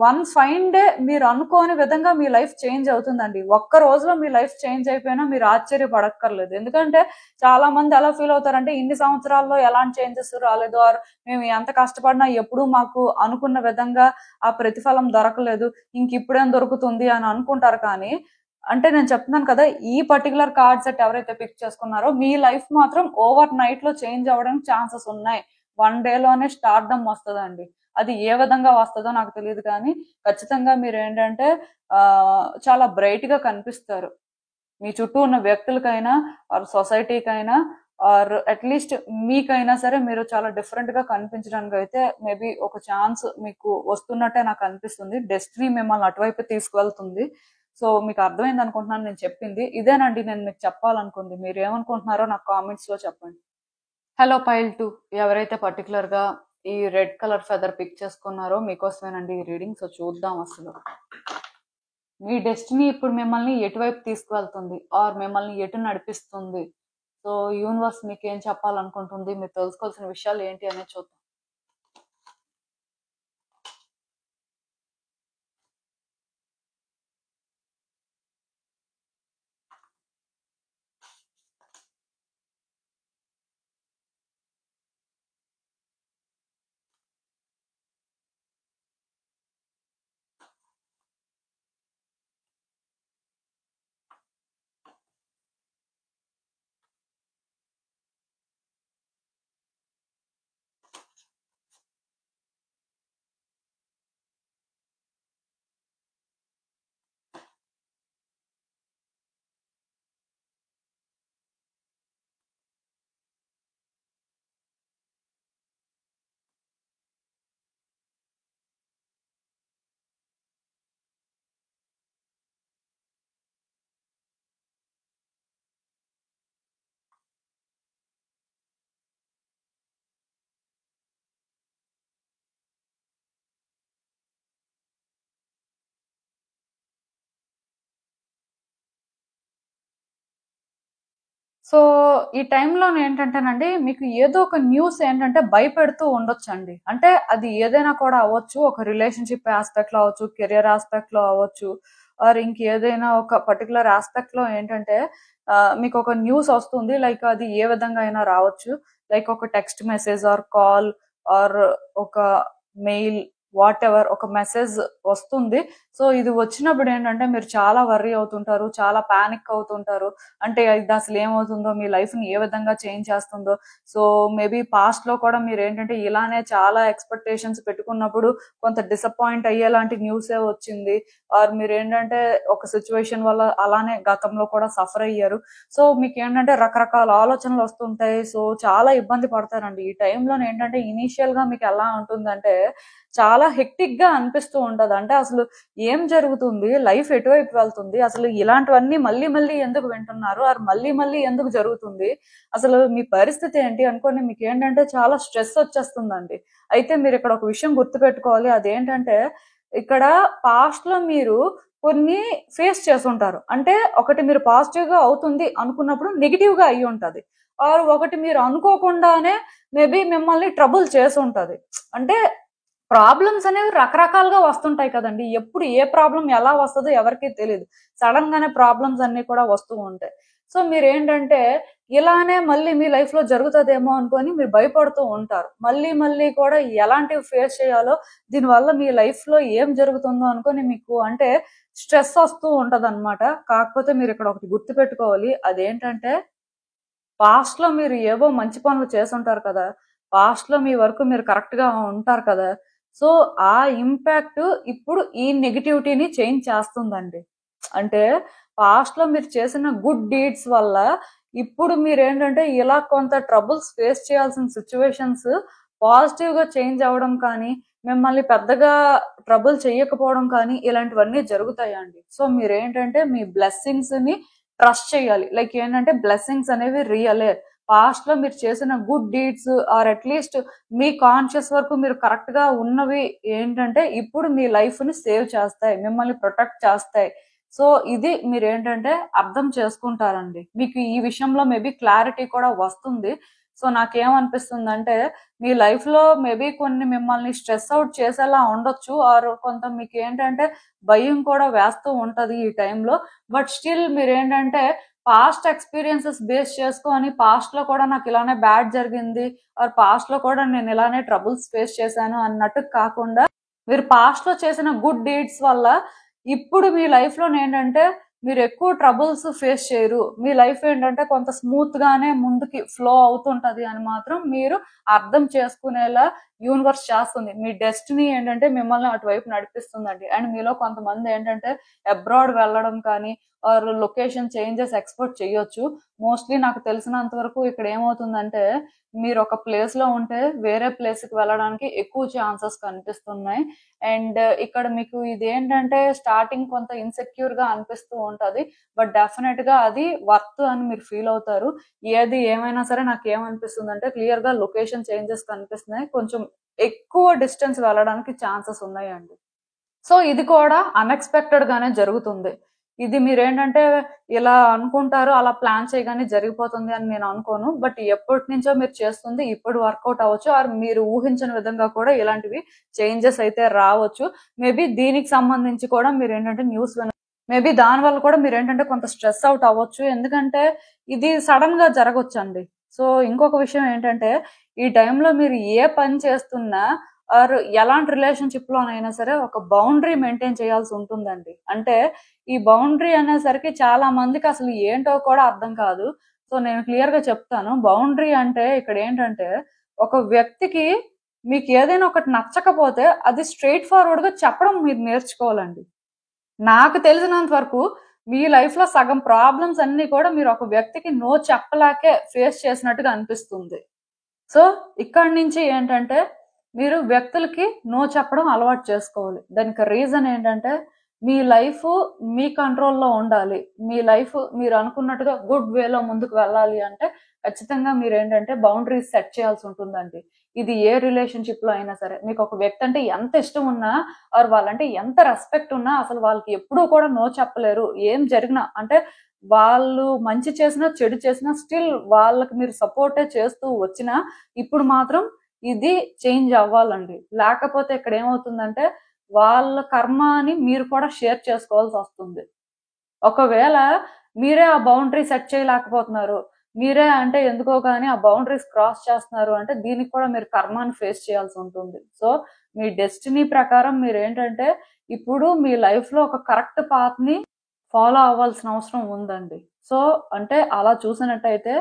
వన్ ఫైన్ డే మీరు అనుకోని విధంగా మీ లైఫ్ చేంజ్ అవుతుందండి. ఒక్క రోజులో మీ లైఫ్ చేంజ్ అయిపోయినా మీరు ఆశ్చర్యపడక్కర్లేదు. ఎందుకంటే చాలా మంది ఎలా ఫీల్ అవుతారంటే ఇన్ని సంవత్సరాల్లో ఎలాంటి చేంజెస్ రాలేదు, ఆర్ మేము ఎంత కష్టపడినా ఎప్పుడూ మాకు అనుకున్న విధంగా ఆ ప్రతిఫలం దొరకలేదు, ఇంక ఇప్పుడేం దొరుకుతుంది అని అనుకుంటారు. కానీ అంటే నేను చెప్తున్నాను కదా, ఈ పర్టికులర్ కార్డ్ సెట్ ఎవరైతే పిక్ చేసుకున్నారో మీ లైఫ్ మాత్రం ఓవర్ నైట్ లో చేంజ్ అవ్వడానికి ఛాన్సెస్ ఉన్నాయి. వన్ డేలోనే స్టార్డమ్ వస్తుందండి. అది ఏ విధంగా వస్తుందో నాకు తెలియదు, కానీ ఖచ్చితంగా మీరు ఏంటంటే చాలా బ్రైట్ గా కనిపిస్తారు. మీ చుట్టూ ఉన్న వ్యక్తులకైనా ఆర్ సొసైటీకైనా ఆర్ అట్లీస్ట్ మీకైనా సరే మీరు చాలా డిఫరెంట్ గా కనిపించడానికి అయితే మేబీ ఒక ఛాన్స్ మీకు వస్తున్నట్టే నాకు అనిపిస్తుంది. డెస్టినీ మిమ్మల్ని అటువైపు తీసుకువెళ్తుంది. సో మీకు అర్థమైంది అనుకుంటున్నాను నేను చెప్పింది. ఇదేనండి నేను మీకు చెప్పాలనుకుంది. మీరు ఏమనుకుంటున్నారో నాకు కామెంట్స్ లో చెప్పండి. హలో పైల్ 2, ఎవరైతే పర్టికులర్ గా ఈ రెడ్ కలర్ ఫెదర్ పిక్ చేసుకున్నారో మీకోసమేనండి ఈ రీడింగ్. సో చూద్దాం అసలు మీ డెస్టినీ ఇప్పుడు మిమ్మల్ని ఎటువైపు తీసుకువెళ్తుంది ఆర్ మిమ్మల్ని ఎటు నడిపిస్తుంది. సో యూనివర్స్ మీకు ఏం చెప్పాలనుకుంటుంది, మీరు తెలుసుకోవాల్సిన విషయాలు ఏంటి అనేది చూద్దాం. సో ఈ టైంలో ఏంటంటేనండి మీకు ఏదో ఒక న్యూస్ ఏంటంటే భయపెడుతూ ఉండొచ్చండి. అంటే అది ఏదైనా కూడా అవ్వచ్చు, ఒక రిలేషన్షిప్ ఆస్పెక్ట్ లో అవ్వచ్చు, కెరియర్ ఆస్పెక్ట్ లో అవ్వచ్చు, ఆర్ ఇంకేదైనా ఒక పర్టికులర్ ఆస్పెక్ట్ లో ఏంటంటే మీకు ఒక న్యూస్ వస్తుంది. లైక్ అది ఏ విధంగా అయినా రావచ్చు, లైక్ ఒక text message or call or ఒక మెయిల్, వాట్ ఎవర్ ఒక మెసేజ్ వస్తుంది. సో ఇది వచ్చినప్పుడు ఏంటంటే మీరు చాలా వర్రీ అవుతుంటారు, చాలా పానిక్ అవుతుంటారు. అంటే ఇది అసలు ఏమవుతుందో, మీ లైఫ్ ని ఏ విధంగా చేంజ్ చేస్తుందో. సో మేబీ పాస్ట్ లో కూడా మీరు ఏంటంటే ఇలానే చాలా ఎక్స్పెక్టేషన్స్ పెట్టుకున్నప్పుడు కొంత డిసప్పాయింట్ అయ్యేలాంటి న్యూసే వచ్చింది. ఆర్ మీరు ఏంటంటే ఒక సిచ్యువేషన్ వల్ల అలానే గతంలో కూడా సఫర్ అయ్యారు. సో మీకు ఏంటంటే రకరకాల ఆలోచనలు వస్తుంటాయి. సో చాలా ఇబ్బంది పడతారండి. ఈ టైంలో ఏంటంటే ఇనీషియల్ గా మీకు ఎలా ఉంటుందంటే చాలా హెక్టిక్ గా అనిపిస్తూ ఉంటది. అంటే అసలు ఏం జరుగుతుంది, లైఫ్ ఎటువైపు వెళ్తుంది, అసలు ఇలాంటివన్నీ మళ్ళీ మళ్ళీ ఎందుకు వింటున్నారు, ఆర్ మళ్ళీ మళ్ళీ ఎందుకు జరుగుతుంది, అసలు మీ పరిస్థితి ఏంటి అనుకోని మీకు ఏంటంటే చాలా స్ట్రెస్ వచ్చేస్తుందండి. అయితే మీరు ఇక్కడ ఒక విషయం గుర్తుపెట్టుకోవాలి. అదేంటంటే ఇక్కడ పాస్ట్ లో మీరు కొన్ని ఫేస్ చేసుంటారు. అంటే ఒకటి మీరు పాజిటివ్ గా అవుతుంది అనుకున్నప్పుడు నెగిటివ్ గా అయ్యి ఉంటది. ఆర్ ఒకటి మీరు అనుకోకుండానే మేబీ మిమ్మల్ని ట్రబుల్ చేసి ఉంటది. అంటే ప్రాబ్లమ్స్ అనేవి రకరకాలుగా వస్తుంటాయి కదండి. ఎప్పుడు ఏ ప్రాబ్లం ఎలా వస్తుందో ఎవరికీ తెలియదు. సడన్ గానే ప్రాబ్లమ్స్ అన్ని కూడా వస్తూ ఉంటాయి. సో మీరు ఏంటంటే ఇలానే మళ్ళీ మీ లైఫ్ లో జరుగుతుందేమో అనుకొని మీరు భయపడుతూ ఉంటారు. మళ్ళీ మళ్ళీ కూడా ఎలాంటివి ఫేస్ చేయాలో, దీనివల్ల మీ లైఫ్ లో ఏం జరుగుతుందో అనుకొని మీకు అంటే స్ట్రెస్ వస్తూ ఉంటది అనమాట. కాకపోతే మీరు ఇక్కడ ఒకటి గుర్తు పెట్టుకోవాలి. అదేంటంటే పాస్ట్ లో మీరు ఏవో మంచి పనులు చేసుంటారు కదా, పాస్ట్ లో మీ వరకు మీరు కరెక్ట్ గా ఉంటారు కదా. సో ఆ ఇంపాక్ట్ ఇప్పుడు ఈ నెగిటివిటీని చేంజ్ చేస్తుందండి. అంటే పాస్ట్ లో మీరు చేసిన గుడ్ డీడ్స్ వల్ల ఇప్పుడు మీరు ఏంటంటే ఇలా కొంత ట్రబుల్స్ ఫేస్ చేయాల్సిన సిచ్యువేషన్స్ పాజిటివ్ గా చేంజ్ అవ్వడం కానీ, మిమ్మల్ని పెద్దగా ట్రబుల్ చేయకపోవడం కానీ ఇలాంటివన్నీ జరుగుతాయండి. సో మీరు ఏంటంటే మీ బ్లెస్సింగ్స్ ని ట్రస్ట్ చేయాలి. లైక్ ఏంటంటే బ్లెస్సింగ్స్ అనేవి రియలే. పాస్ట్ లో మీరు చేసిన గుడ్ డీడ్స్ ఆర్ అట్లీస్ట్ మీ కాన్షియస్ వరకు మీరు కరెక్ట్ గా ఉన్నవి ఏంటంటే ఇప్పుడు మీ లైఫ్ ని సేవ్ చేస్తాయి, మిమ్మల్ని ప్రొటెక్ట్ చేస్తాయి. సో ఇది మీరు ఏంటంటే అర్థం చేసుకుంటారండి. మీకు ఈ విషయంలో మేబీ క్లారిటీ కూడా వస్తుంది. సో నాకేమనిపిస్తుందంటే మీ లైఫ్ లో మేబీ కొన్ని మిమ్మల్ని స్ట్రెస్ అవుట్ చేసేలా ఉండొచ్చు, ఆర్ కొంత మీకు ఏంటంటే భయం కూడా వేస్తూ ఉంటది ఈ టైంలో. బట్ స్టిల్ మీరు ఏంటంటే పాస్ట్ ఎక్స్పీరియన్సెస్ బేస్ చేసుకొని పాస్ట్ లో కూడా నాకు ఇలానే బ్యాడ్ జరిగింది, ఆర్ పాస్ట్ లో కూడా నేను ఇలానే ట్రబుల్స్ ఫేస్ చేశాను అన్నట్టు కాకుండా మీరు పాస్ట్ లో చేసిన గుడ్ డీడ్స్ వల్ల ఇప్పుడు మీ లైఫ్ లో ఏంటంటే మీరు ఎక్కువ ట్రబుల్స్ ఫేస్ చేయరు. మీ లైఫ్ ఏంటంటే కొంత స్మూత్ గానే ముందుకి ఫ్లో అవుతుంటది అని మాత్రం మీరు అర్థం చేసుకునేలా యూనివర్స్ చేస్తుంది. మీ డెస్టినీ ఏంటంటే మిమ్మల్ని అటువైపు నడిపిస్తుందండి. అండ్ మీలో కొంతమంది ఏంటంటే అబ్రాడ్ వెళ్ళడం కానీ ఆర్ లొకేషన్ చేంజెస్ ఎక్స్పెక్ట్ చేయొచ్చు. మోస్ట్లీ నాకు తెలిసినంత వరకు ఇక్కడ ఏమవుతుందంటే మీరు ఒక ప్లేస్ లో ఉంటే వేరే ప్లేస్ కి వెళ్ళడానికి ఎక్కువ ఛాన్సెస్ కనిపిస్తున్నాయి. అండ్ ఇక్కడ మీకు ఇదేంటంటే స్టార్టింగ్ కొంత ఇన్సెక్యూర్ గా అనిపిస్తూ ఉంటది. బట్ డెఫినెట్ గా అది వర్త్ అని మీరు ఫీల్ అవుతారు. ఏది ఏమైనా సరే నాకు ఏమనిపిస్తుంది అంటే క్లియర్ గా లొకేషన్ చేంజెస్ కనిపిస్తున్నాయి, కొంచెం ఎక్కువ డిస్టెన్స్ వెళ్ళడానికి ఛాన్సెస్ ఉన్నాయండి. సో ఇది కూడా అన్ఎక్స్పెక్టెడ్ గానే జరుగుతుంది. ఇది మీరేంటంటే ఇలా అనుకుంటారు, అలా ప్లాన్ చేయగానే జరిగిపోతుంది అని నేను అనుకోను. బట్ ఎప్పటి నుంచో మీరు చేస్తుంది ఇప్పుడు వర్కౌట్ అవ్వచ్చు, ఆర్ మీరు ఊహించిన విధంగా కూడా ఇలాంటివి చేంజెస్ అయితే రావచ్చు. మేబీ దీనికి సంబంధించి కూడా మీరు ఏంటంటే న్యూస్ మేబీ దాని వల్ల కూడా మీరు ఏంటంటే కొంత స్ట్రెస్ అవుట్ అవ్వచ్చు. ఎందుకంటే ఇది సడన్ గా జరగవచ్చు అండి. సో ఇంకొక విషయం ఏంటంటే ఈ టైంలో మీరు ఏ పని చేస్తున్నా ఆర్ ఎలాంటి రిలేషన్షిప్ లోనైనా సరే ఒక బౌండరీ మెయింటైన్ చేయాల్సి ఉంటుందండి. అంటే ఈ బౌండరీ అనేసరికి చాలా మందికి అసలు ఏంటో కూడా అర్థం కాదు. సో నేను క్లియర్ గా చెప్తాను. బౌండరీ అంటే ఇక్కడ ఏంటంటే ఒక వ్యక్తికి మీకు ఏదైనా ఒకటి నచ్చకపోతే అది స్ట్రైట్ ఫార్వర్డ్ గా చెప్పడం మీరు నేర్చుకోవాలండి. నాకు తెలిసినంత వరకు మీ లైఫ్ లో సగం ప్రాబ్లమ్స్ అన్ని కూడా మీరు ఒక వ్యక్తికి నో చెప్పలాకే ఫేస్ చేసినట్టుగా అనిపిస్తుంది. సో ఇక్కడ నుంచి ఏంటంటే మీరు వ్యక్తులకి నో చెప్పడం అలవాటు చేసుకోవాలి. దానికి రీజన్ ఏంటంటే మీ లైఫ్ మీ కంట్రోల్లో ఉండాలి. మీ లైఫ్ మీరు అనుకున్నట్టుగా గుడ్ వేలో ముందుకు వెళ్ళాలి అంటే ఖచ్చితంగా మీరు ఏంటంటే బౌండరీస్ సెట్ చేయాల్సి ఉంటుందండి. ఇది ఏ రిలేషన్షిప్ లో అయినా సరే. మీకు ఒక వ్యక్తి అంటే ఎంత ఇష్టం ఉన్నా ఆర్ వాళ్ళంటే ఎంత రెస్పెక్ట్ ఉన్నా అసలు వాళ్ళకి ఎప్పుడూ కూడా నో చెప్పలేరు. ఏం జరిగినా అంటే వాళ్ళు మంచి చేసినా చెడు చేసినా స్టిల్ వాళ్ళకి మీరు సపోర్టే చేస్తూ వచ్చినా ఇప్పుడు మాత్రం ఇది చేంజ్ అవ్వాలండి. లేకపోతే ఇక్కడ ఏమవుతుందంటే వాళ్ళ కర్మ అని మీరు కూడా షేర్ చేసుకోవాల్సి వస్తుంది. ఒకవేళ మీరే ఆ బౌండరీ సెట్ చేయలేకపోతున్నారు, మీరే అంటే ఎందుకో కానీ ఆ బౌండరీస్ క్రాస్ చేస్తున్నారు అంటే దీనికి కూడా మీరు కర్మాన్ని ఫేస్ చేయాల్సి ఉంటుంది. సో మీ డెస్టినీ ప్రకారం మీరు ఏంటంటే ఇప్పుడు మీ లైఫ్ లో ఒక కరెక్ట్ పాత్ ని ఫాలో అవ్వాల్సిన అవసరం ఉందండి. సో అంటే అలా చూసినట్టయితే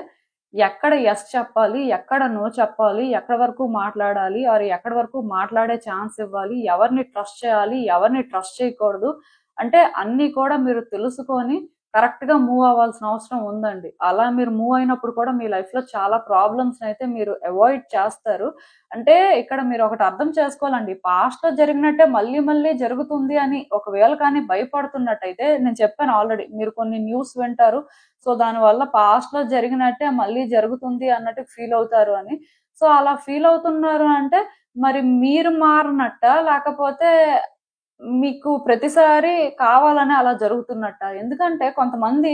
ఎక్కడ ఎస్ చెప్పాలి, ఎక్కడ నో చెప్పాలి, ఎక్కడ వరకు మాట్లాడాలి, ఆర్ ఎక్కడ వరకు మాట్లాడే ఛాన్స్ ఇవ్వాలి, ఎవరిని ట్రస్ట్ చేయాలి, ఎవరిని ట్రస్ట్ చేయకూడదు, అంటే అన్ని కూడా మీరు తెలుసుకొని కరెక్ట్ గా మూవ్ అవ్వాల్సిన అవసరం ఉందండి. అలా మీరు మూవ్ అయినప్పుడు కూడా మీ లైఫ్ లో చాలా ప్రాబ్లమ్స్ అయితే మీరు అవాయిడ్ చేస్తారు. అంటే ఇక్కడ మీరు ఒకటి అర్థం చేసుకోవాలండి, పాస్ట్ లో జరిగినట్టే మళ్ళీ మళ్ళీ జరుగుతుంది అని ఒకవేళ కానీ భయపడుతున్నట్టయితే, నేను చెప్పాను ఆల్రెడీ, మీరు కొన్ని న్యూస్ వింటారు, సో దానివల్ల పాస్ట్ లో జరిగినట్టే మళ్ళీ జరుగుతుంది అన్నట్టు ఫీల్ అవుతారు అని. సో అలా ఫీల్ అవుతున్నారు అంటే మరి మీరు మారినట్ట, లేకపోతే మీకు ప్రతిసారి కావాలని అలా జరుగుతున్నట్ట? ఎందుకంటే కొంతమంది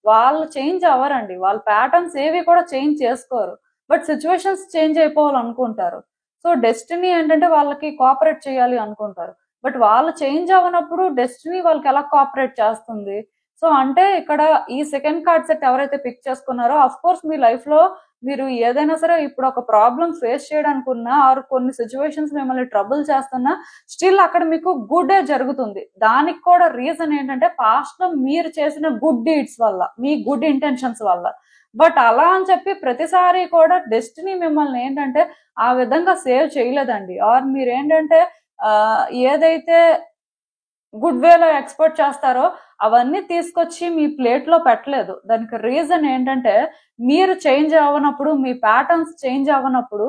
వాళ్ళు చేంజ్ అవ్వరండి, వాళ్ళ ప్యాటర్న్స్ ఏవి కూడా చేంజ్ చేసుకోరు, బట్ సిచ్యువేషన్స్ చేంజ్ అయిపోవాలనుకుంటారు. సో డెస్టినీ ఏంటంటే వాళ్ళకి కోఆపరేట్ చేయాలి అనుకుంటారు, బట్ వాళ్ళు చేంజ్ అవ్వనప్పుడు డెస్టినీ వాళ్ళకి ఎలా కోఆపరేట్ చేస్తుంది? సో అంటే ఇక్కడ ఈ సెకండ్ కార్డ్ సెట్ ఎవరైతే పిక్ చేసుకున్నారో, అఫ్ కోర్స్ మీ లైఫ్ లో మీరు ఏదైనా సరే ఇప్పుడు ఒక ప్రాబ్లం ఫేస్ చేయడానికి ఉన్నా, ఆర్ కొన్ని సిచ్యువేషన్స్ మిమ్మల్ని ట్రబుల్ చేస్తున్నా, స్టిల్ అక్కడ మీకు గుడ్ జరుగుతుంది. దానికి కూడా రీజన్ ఏంటంటే పాస్ట్ లో మీరు చేసిన గుడ్ డీడ్స్ వల్ల, మీ గుడ్ ఇంటెన్షన్స్ వల్ల. బట్ అలా అని చెప్పి ప్రతిసారి కూడా డెస్టినీ మిమ్మల్ని ఏంటంటే ఆ విధంగా సేవ్ చేయలేదండి. ఆర్ మీరు ఏంటంటే ఏదైతే గుడ్ వేలో ఎక్స్పెక్ట్ చేస్తారో అవన్నీ తీసుకొచ్చి మీ ప్లేట్ లో పెట్టలేదు. దానికి రీజన్ ఏంటంటే మీరు చేంజ్ అవ్వనప్పుడు, మీ ప్యాటర్న్స్ చేంజ్ అవ్వనప్పుడు,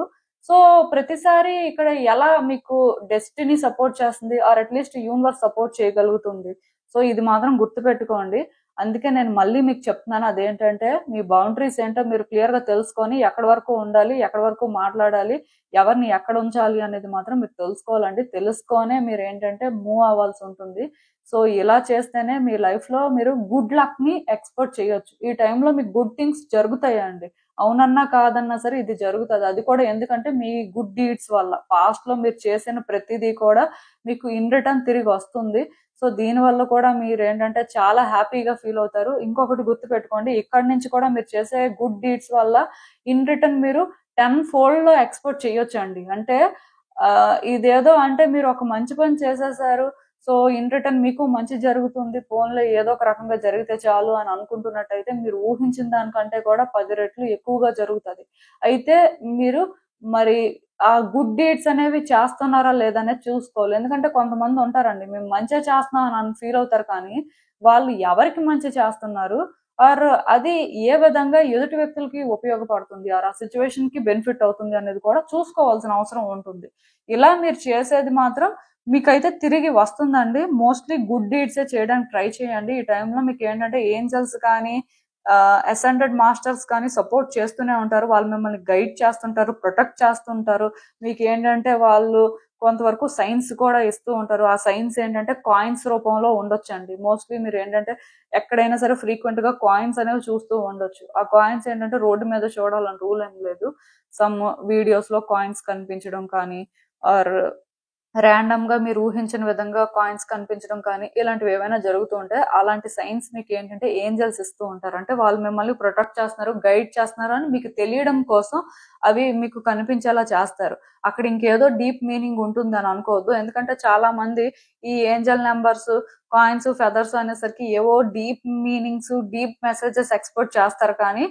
సో ప్రతిసారి ఇక్కడ ఎలా మీకు డెస్టినీ సపోర్ట్ చేస్తుంది, ఆర్ అట్లీస్ట్ యూనివర్స్ సపోర్ట్ చేయగలుగుతుంది? సో ఇది మాత్రం గుర్తుపెట్టుకోండి. అందుకే నేను మళ్ళీ మీకు చెప్తున్నాను, అదేంటంటే మీ బౌండరీస్ ఏంటో మీరు క్లియర్ గా తెలుసుకొని ఎక్కడి వరకు ఉండాలి, ఎక్కడి వరకు మాట్లాడాలి, ఎవరిని ఎక్కడ ఉంచాలి అనేది మాత్రం మీరు తెలుసుకోవాలండి. తెలుసుకొనే మీరు ఏంటంటే మూవ్ అవ్వాల్సి ఉంటుంది. సో ఇలా చేస్తేనే మీ లైఫ్ లో మీరు గుడ్ లక్ ని ఎక్స్పెక్ట్ చేయొచ్చు. ఈ టైంలో మీకు గుడ్ థింగ్స్ జరుగుతాయండి, అవునన్నా కాదన్నా సరే ఇది జరుగుతుంది. అది కూడా ఎందుకంటే మీ గుడ్ డీడ్స్ వల్ల, పాస్ట్ లో మీరు చేసిన ప్రతిదీ కూడా మీకు ఇన్ రిటర్న్ తిరిగి వస్తుంది. సో దీని వల్ల కూడా మీరు ఏంటంటే చాలా హ్యాపీగా ఫీల్ అవుతారు. ఇంకొకటి గుర్తు పెట్టుకోండి, ఇక్కడ నుంచి కూడా మీరు చేసే గుడ్ డీడ్స్ వల్ల ఇన్ రిటర్న్ మీరు 10 fold లో ఎక్స్పెక్ట్ చేయొచ్చు అండి. అంటే ఇదేదో అంటే మీరు ఒక మంచి పని చేసేసారు, సో ఇన్ రిటర్న్ మీకు మంచి జరుగుతుంది, ఫోన్లో ఏదో ఒక రకంగా జరిగితే చాలు అని అనుకుంటున్నట్టయితే మీరు ఊహించిన దానికంటే కూడా 10 రెట్లు ఎక్కువగా జరుగుతుంది. అయితే మీరు మరి ఆ గుడ్ డీడ్స్ అనేవి చేస్తున్నారా లేదనేది చూసుకోవాలి. ఎందుకంటే కొంతమంది ఉంటారండి, మేము మంచిగా చేస్తున్నాం అని ఫీల్ అవుతారు, కానీ వాళ్ళు ఎవరికి మంచి చేస్తున్నారు, ఆర్ అది ఏ విధంగా ఎదుటి వ్యక్తులకి ఉపయోగపడుతుంది, ఆర్ ఆ సిచ్యువేషన్ కి బెనిఫిట్ అవుతుంది అనేది కూడా చూసుకోవాల్సిన అవసరం ఉంటుంది. ఇలా మీరు చేసేది మాత్రం మీకైతే తిరిగి వస్తుందండి. మోస్ట్లీ గుడ్ డీడ్సే చేయడానికి ట్రై చేయండి. ఈ టైంలో మీకు ఏంటంటే ఏంజల్స్ కానీ అసెండెడ్ మాస్టర్స్ కానీ సపోర్ట్ చేస్తూనే ఉంటారు, వాళ్ళు మిమ్మల్ని గైడ్ చేస్తుంటారు, ప్రొటెక్ట్ చేస్తుంటారు. మీకు ఏంటంటే వాళ్ళు కొంతవరకు సైన్స్ కూడా ఇస్తూ ఉంటారు. ఆ సైన్స్ ఏంటంటే కాయిన్స్ రూపంలో ఉండొచ్చండి. మోస్ట్లీ మీరు ఏంటంటే ఎక్కడైనా సరే ఫ్రీక్వెంట్ గా కాయిన్స్ అనేవి చూస్తూ ఉండొచ్చు. ఆ కాయిన్స్ ఏంటంటే రోడ్డు మీద చూడాలని రూల్ ఏం లేదు. సమ్ వీడియోస్ లో కాయిన్స్ కనిపించడం కానీ, ఆర్ ర్యాండమ్ గా మీరు ఊహించిన విధంగా కాయిన్స్ కనిపించడం కానీ, ఇలాంటివి ఏమైనా జరుగుతూ ఉంటే అలాంటి సైన్స్ మీకు ఏంటంటే ఏంజల్స్ ఇస్తూ ఉంటారు. అంటే వాళ్ళు మిమ్మల్ని ప్రొటెక్ట్ చేస్తున్నారు, గైడ్ చేస్తున్నారు అని మీకు తెలియడం కోసం అవి మీకు కనిపించేలా చేస్తారు. అక్కడ ఇంకేదో డీప్ మీనింగ్ ఉంటుంది అని అనుకోవద్దు. ఎందుకంటే చాలా మంది ఈ ఏంజల్ నెంబర్స్, కాయిన్స్, ఫెదర్స్ అనేసరికి ఏవో deep meanings, deep messages expect చేస్తారు, కానీ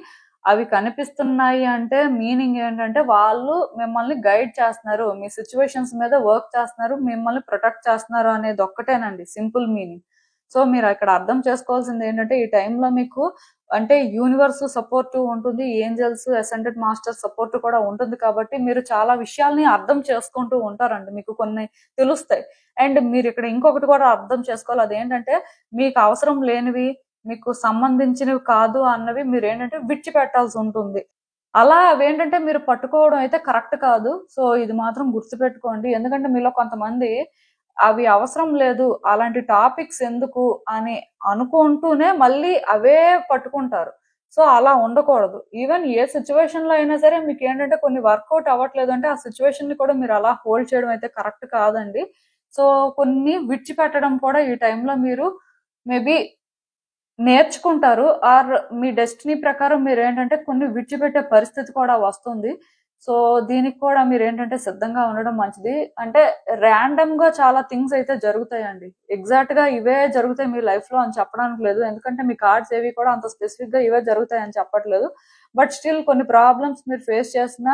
అవి కనిపిస్తున్నాయి అంటే మీనింగ్ ఏంటంటే వాళ్ళు మిమ్మల్ని గైడ్ చేస్తున్నారు, మీ సిచ్యువేషన్స్ మీద వర్క్ చేస్తున్నారు, మిమ్మల్ని ప్రొటెక్ట్ చేస్తున్నారు అనేది ఒక్కటేనండి సింపుల్ మీనింగ్. సో మీరు ఇక్కడ అర్థం చేసుకోవాల్సింది ఏంటంటే ఈ టైంలో మీకు అంటే యూనివర్స్ సపోర్ట్ ఉంటుంది, ఏంజల్స్, అసెండెడ్ మాస్టర్ సపోర్ట్ కూడా ఉంటుంది. కాబట్టి మీరు చాలా విషయాల్ని అర్థం చేసుకుంటూ ఉంటారండి, మీకు కొన్ని తెలుస్తాయి. అండ్ మీరు ఇక్కడ ఇంకొకటి కూడా అర్థం చేసుకోవాలి, అదేంటంటే మీకు అవసరం లేనివి, మీకు సంబంధించినవి కాదు అన్నవి మీరు ఏంటంటే విడిచిపెట్టాల్సి ఉంటుంది. అలా అవేంటంటే మీరు పట్టుకోవడం అయితే కరెక్ట్ కాదు. సో ఇది మాత్రం గుర్తుపెట్టుకోండి. ఎందుకంటే మీలో కొంతమంది అవి అవసరం లేదు, అలాంటి టాపిక్స్ ఎందుకు అని అనుకుంటూనే మళ్ళీ అవే పట్టుకుంటారు. సో అలా ఉండకూడదు. ఈవెన్ ఏ సిచ్యువేషన్ లో అయినా సరే మీకు ఏంటంటే కొన్ని వర్కౌట్ అవ్వట్లేదు అంటే ఆ సిచ్యువేషన్ ని కూడా మీరు అలా హోల్డ్ చేయడం అయితే కరెక్ట్ కాదండి. సో కొన్ని విడిచిపెట్టడం కూడా ఈ టైంలో మీరు మేబీ నేర్చుకుంటారు, ఆర్ మీ డెస్టినీ ప్రకారం మీరు ఏంటంటే కొన్ని విడిచిపెట్టే పరిస్థితి కూడా వస్తుంది. సో దీనికి కూడా మీరు ఏంటంటే సిద్ధంగా ఉండడం మంచిది. అంటే ర్యాండమ్ గా చాలా థింగ్స్ అయితే జరుగుతాయండి. ఎగ్జాక్ట్ గా ఇవే జరుగుతాయి మీ లైఫ్ లో అని చెప్పడానికి లేదు. ఎందుకంటే మీ కార్డ్స్ ఏవి కూడా అంత స్పెసిఫిక్ గా ఇవే జరుగుతాయి అని చెప్పట్లేదు. బట్ స్టిల్ కొన్ని ప్రాబ్లమ్స్ మీరు ఫేస్ చేసినా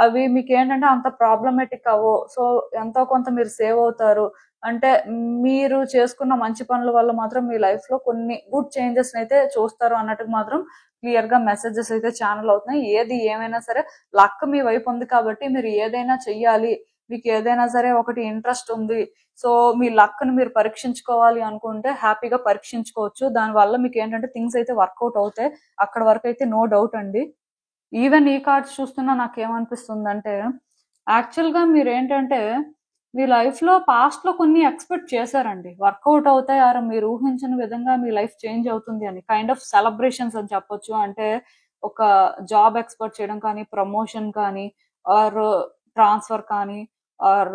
అవి మీకు ఏంటంటే అంత ప్రాబ్లమేటిక్ అవ్వవు. సో ఎంతో కొంత మీరు సేవ్ అవుతారు. అంటే మీరు చేసుకున్న మంచి పనుల వల్ల మాత్రం మీ లైఫ్ లో కొన్ని గుడ్ చేంజెస్ అయితే చూస్తారు అన్నట్టు మాత్రం క్లియర్ గా మెసేజెస్ అయితే ఛానల్ అవుతున్నాయి. ఏది ఏమైనా సరే లక్ మీ వైపు ఉంది కాబట్టి మీరు ఏదైనా చెయ్యాలి, మీకు ఏదైనా సరే ఒకటి ఇంట్రెస్ట్ ఉంది, సో మీ లక్ ని మీరు పరీక్షించుకోవాలి అనుకుంటే హ్యాపీగా పరీక్షించుకోవచ్చు. దానివల్ల మీకు ఏంటంటే థింగ్స్ అయితే వర్కౌట్ అవుతాయి. అక్కడ వరకు అయితే నో డౌట్ అండి. ఈవెన్ ఈ కార్డ్స్ చూస్తున్నా నాకేమనిపిస్తుంది అంటే యాక్చువల్ గా మీరు ఏంటంటే మీ లైఫ్ లో పాస్ట్ లో కొన్ని ఎక్స్పెక్ట్ చేశారండి, వర్కౌట్ అవుతాయి ఆర్ మీరు ఊహించిన విధంగా మీ లైఫ్ చేంజ్ అవుతుంది అని. కైండ్ ఆఫ్ సెలబ్రేషన్స్ అని చెప్పొచ్చు. అంటే ఒక జాబ్ ఎక్స్పెక్ట్ చేయడం కానీ, ప్రమోషన్ కానీ, ఆర్ ట్రాన్స్ఫర్ కానీ, ఆర్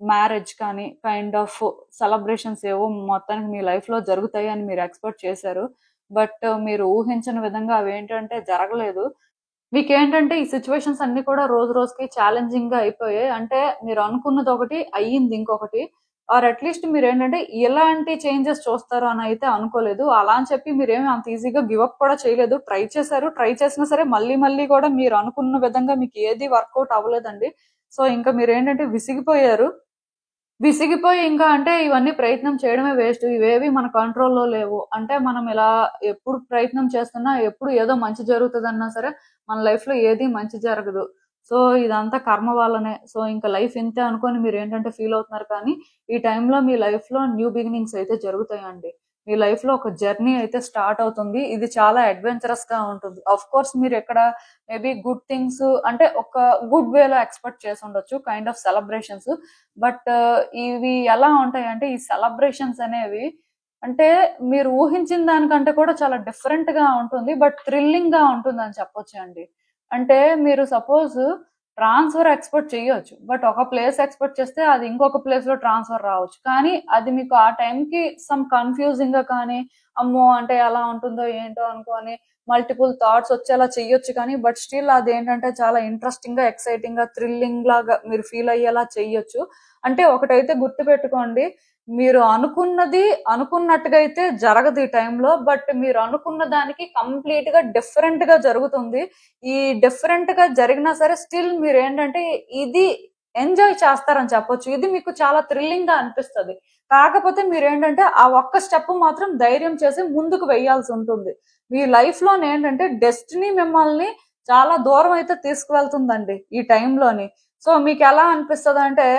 మ్యారేజ్ కానీ, కైండ్ ఆఫ్ సెలబ్రేషన్స్ ఏవో మొత్తానికి మీ లైఫ్ లో జరుగుతాయి అని మీరు ఎక్స్పెక్ట్ చేశారు. బట్ మీరు ఊహించిన విధంగా అవి ఏంటంటే జరగలేదు. మీకేంటంటే ఈ సిచ్యువేషన్స్ అన్ని కూడా రోజు రోజుకి ఛాలెంజింగ్ గా అయిపోయాయి. అంటే మీరు అనుకున్నది ఒకటి అయ్యింది ఇంకొకటి, ఆర్ అట్లీస్ట్ మీరు ఏంటంటే ఎలాంటి చేంజెస్ చూస్తారు అని అయితే అనుకోలేదు. అలా అని చెప్పి మీరేమి అంత ఈజీగా గివప్ కూడా చేయలేదు. ట్రై చేశారు, ట్రై చేసినా సరే మళ్ళీ మళ్ళీ కూడా మీరు అనుకున్న విధంగా మీకు ఏది వర్కౌట్ అవ్వలేదండి. సో ఇంకా మీరు ఏంటంటే విసిగిపోయారు. విసిగిపోయి ఇంకా అంటే ఇవన్నీ ప్రయత్నం చేయడమే వేస్ట్, ఇవేవి మన కంట్రోల్లో లేవు. అంటే మనం ఇలా ఎప్పుడు ప్రయత్నం చేస్తున్నా ఎప్పుడు ఏదో మంచి జరుగుతుందన్నా సరే మన లైఫ్ లో ఏది మంచి జరగదు. సో ఇదంతా కర్మ వల్లనే. సో ఇంకా లైఫ్ ఇంతే అనుకొని మీరు ఏంటంటే ఫీల్ అవుతున్నారు. కానీ ఈ టైంలో మీ లైఫ్ లో న్యూ బిగినింగ్స్ అయితే జరుగుతాయండి. మీ లైఫ్ లో ఒక జర్నీ అయితే స్టార్ట్ అవుతుంది. ఇది చాలా అడ్వెంచరస్ గా ఉంటుంది. అఫ్ కోర్స్ మీరు ఎక్కడ మేబీ గుడ్ థింగ్స్ అంటే ఒక గుడ్ వేలో ఎక్స్పెక్ట్ చేసి ఉండొచ్చు, కైండ్ ఆఫ్ సెలబ్రేషన్స్. బట్ ఇవి ఎలా ఉంటాయి అంటే ఈ సెలబ్రేషన్స్ అనేవి అంటే మీరు ఊహించిన దానికంటే కూడా చాలా డిఫరెంట్ గా ఉంటుంది. బట్ థ్రిల్లింగ్ గా ఉంటుంది అని చెప్పొచ్చు అండి. అంటే మీరు సపోజ్ ట్రాన్స్ఫర్ ఎక్స్పెక్ట్ చేయొచ్చు, బట్ ఒక ప్లేస్ ఎక్స్పెక్ట్ చేస్తే అది ఇంకొక ప్లేస్ లో ట్రాన్స్ఫర్ రావచ్చు. కానీ అది మీకు ఆ టైంకి సమ్ కన్ఫ్యూజింగ్ గా కానీ, అమ్మో అంటే ఎలా ఉంటుందో ఏంటో అనుకోని మల్టిపుల్ థాట్స్ వచ్చేలా చెయ్యొచ్చు. కానీ బట్ స్టిల్ అది ఏంటంటే చాలా ఇంట్రెస్టింగ్ గా, ఎక్సైటింగ్ గా, థ్రిల్లింగ్ లాగా మీరు ఫీల్ అయ్యేలా చెయ్యొచ్చు. అంటే ఒకటైతే గుర్తు పెట్టుకోండి, మీరు అనుకున్నది అనుకున్నట్టుగా అయితే జరగదు ఈ టైంలో. బట్ మీరు అనుకున్న దానికి కంప్లీట్ గా డిఫరెంట్ గా జరుగుతుంది. ఈ డిఫరెంట్ గా జరిగినా సరే స్టిల్ మీరు ఏంటంటే ఇది ఎంజాయ్ చేస్తారని చెప్పొచ్చు. ఇది మీకు చాలా థ్రిల్లింగ్ గా అనిపిస్తుంది. కాకపోతే మీరు ఏంటంటే ఆ ఒక్క స్టెప్ మాత్రం ధైర్యం చేసి ముందుకు వెయ్యాల్సి ఉంటుంది. మీ లైఫ్ లో ఏంటంటే డెస్టినీ మిమ్మల్ని చాలా దూరం అయితే తీసుకువెళ్తుందండి ఈ టైంలోని. సో మీకు ఎలా అనిపిస్తుంది అంటే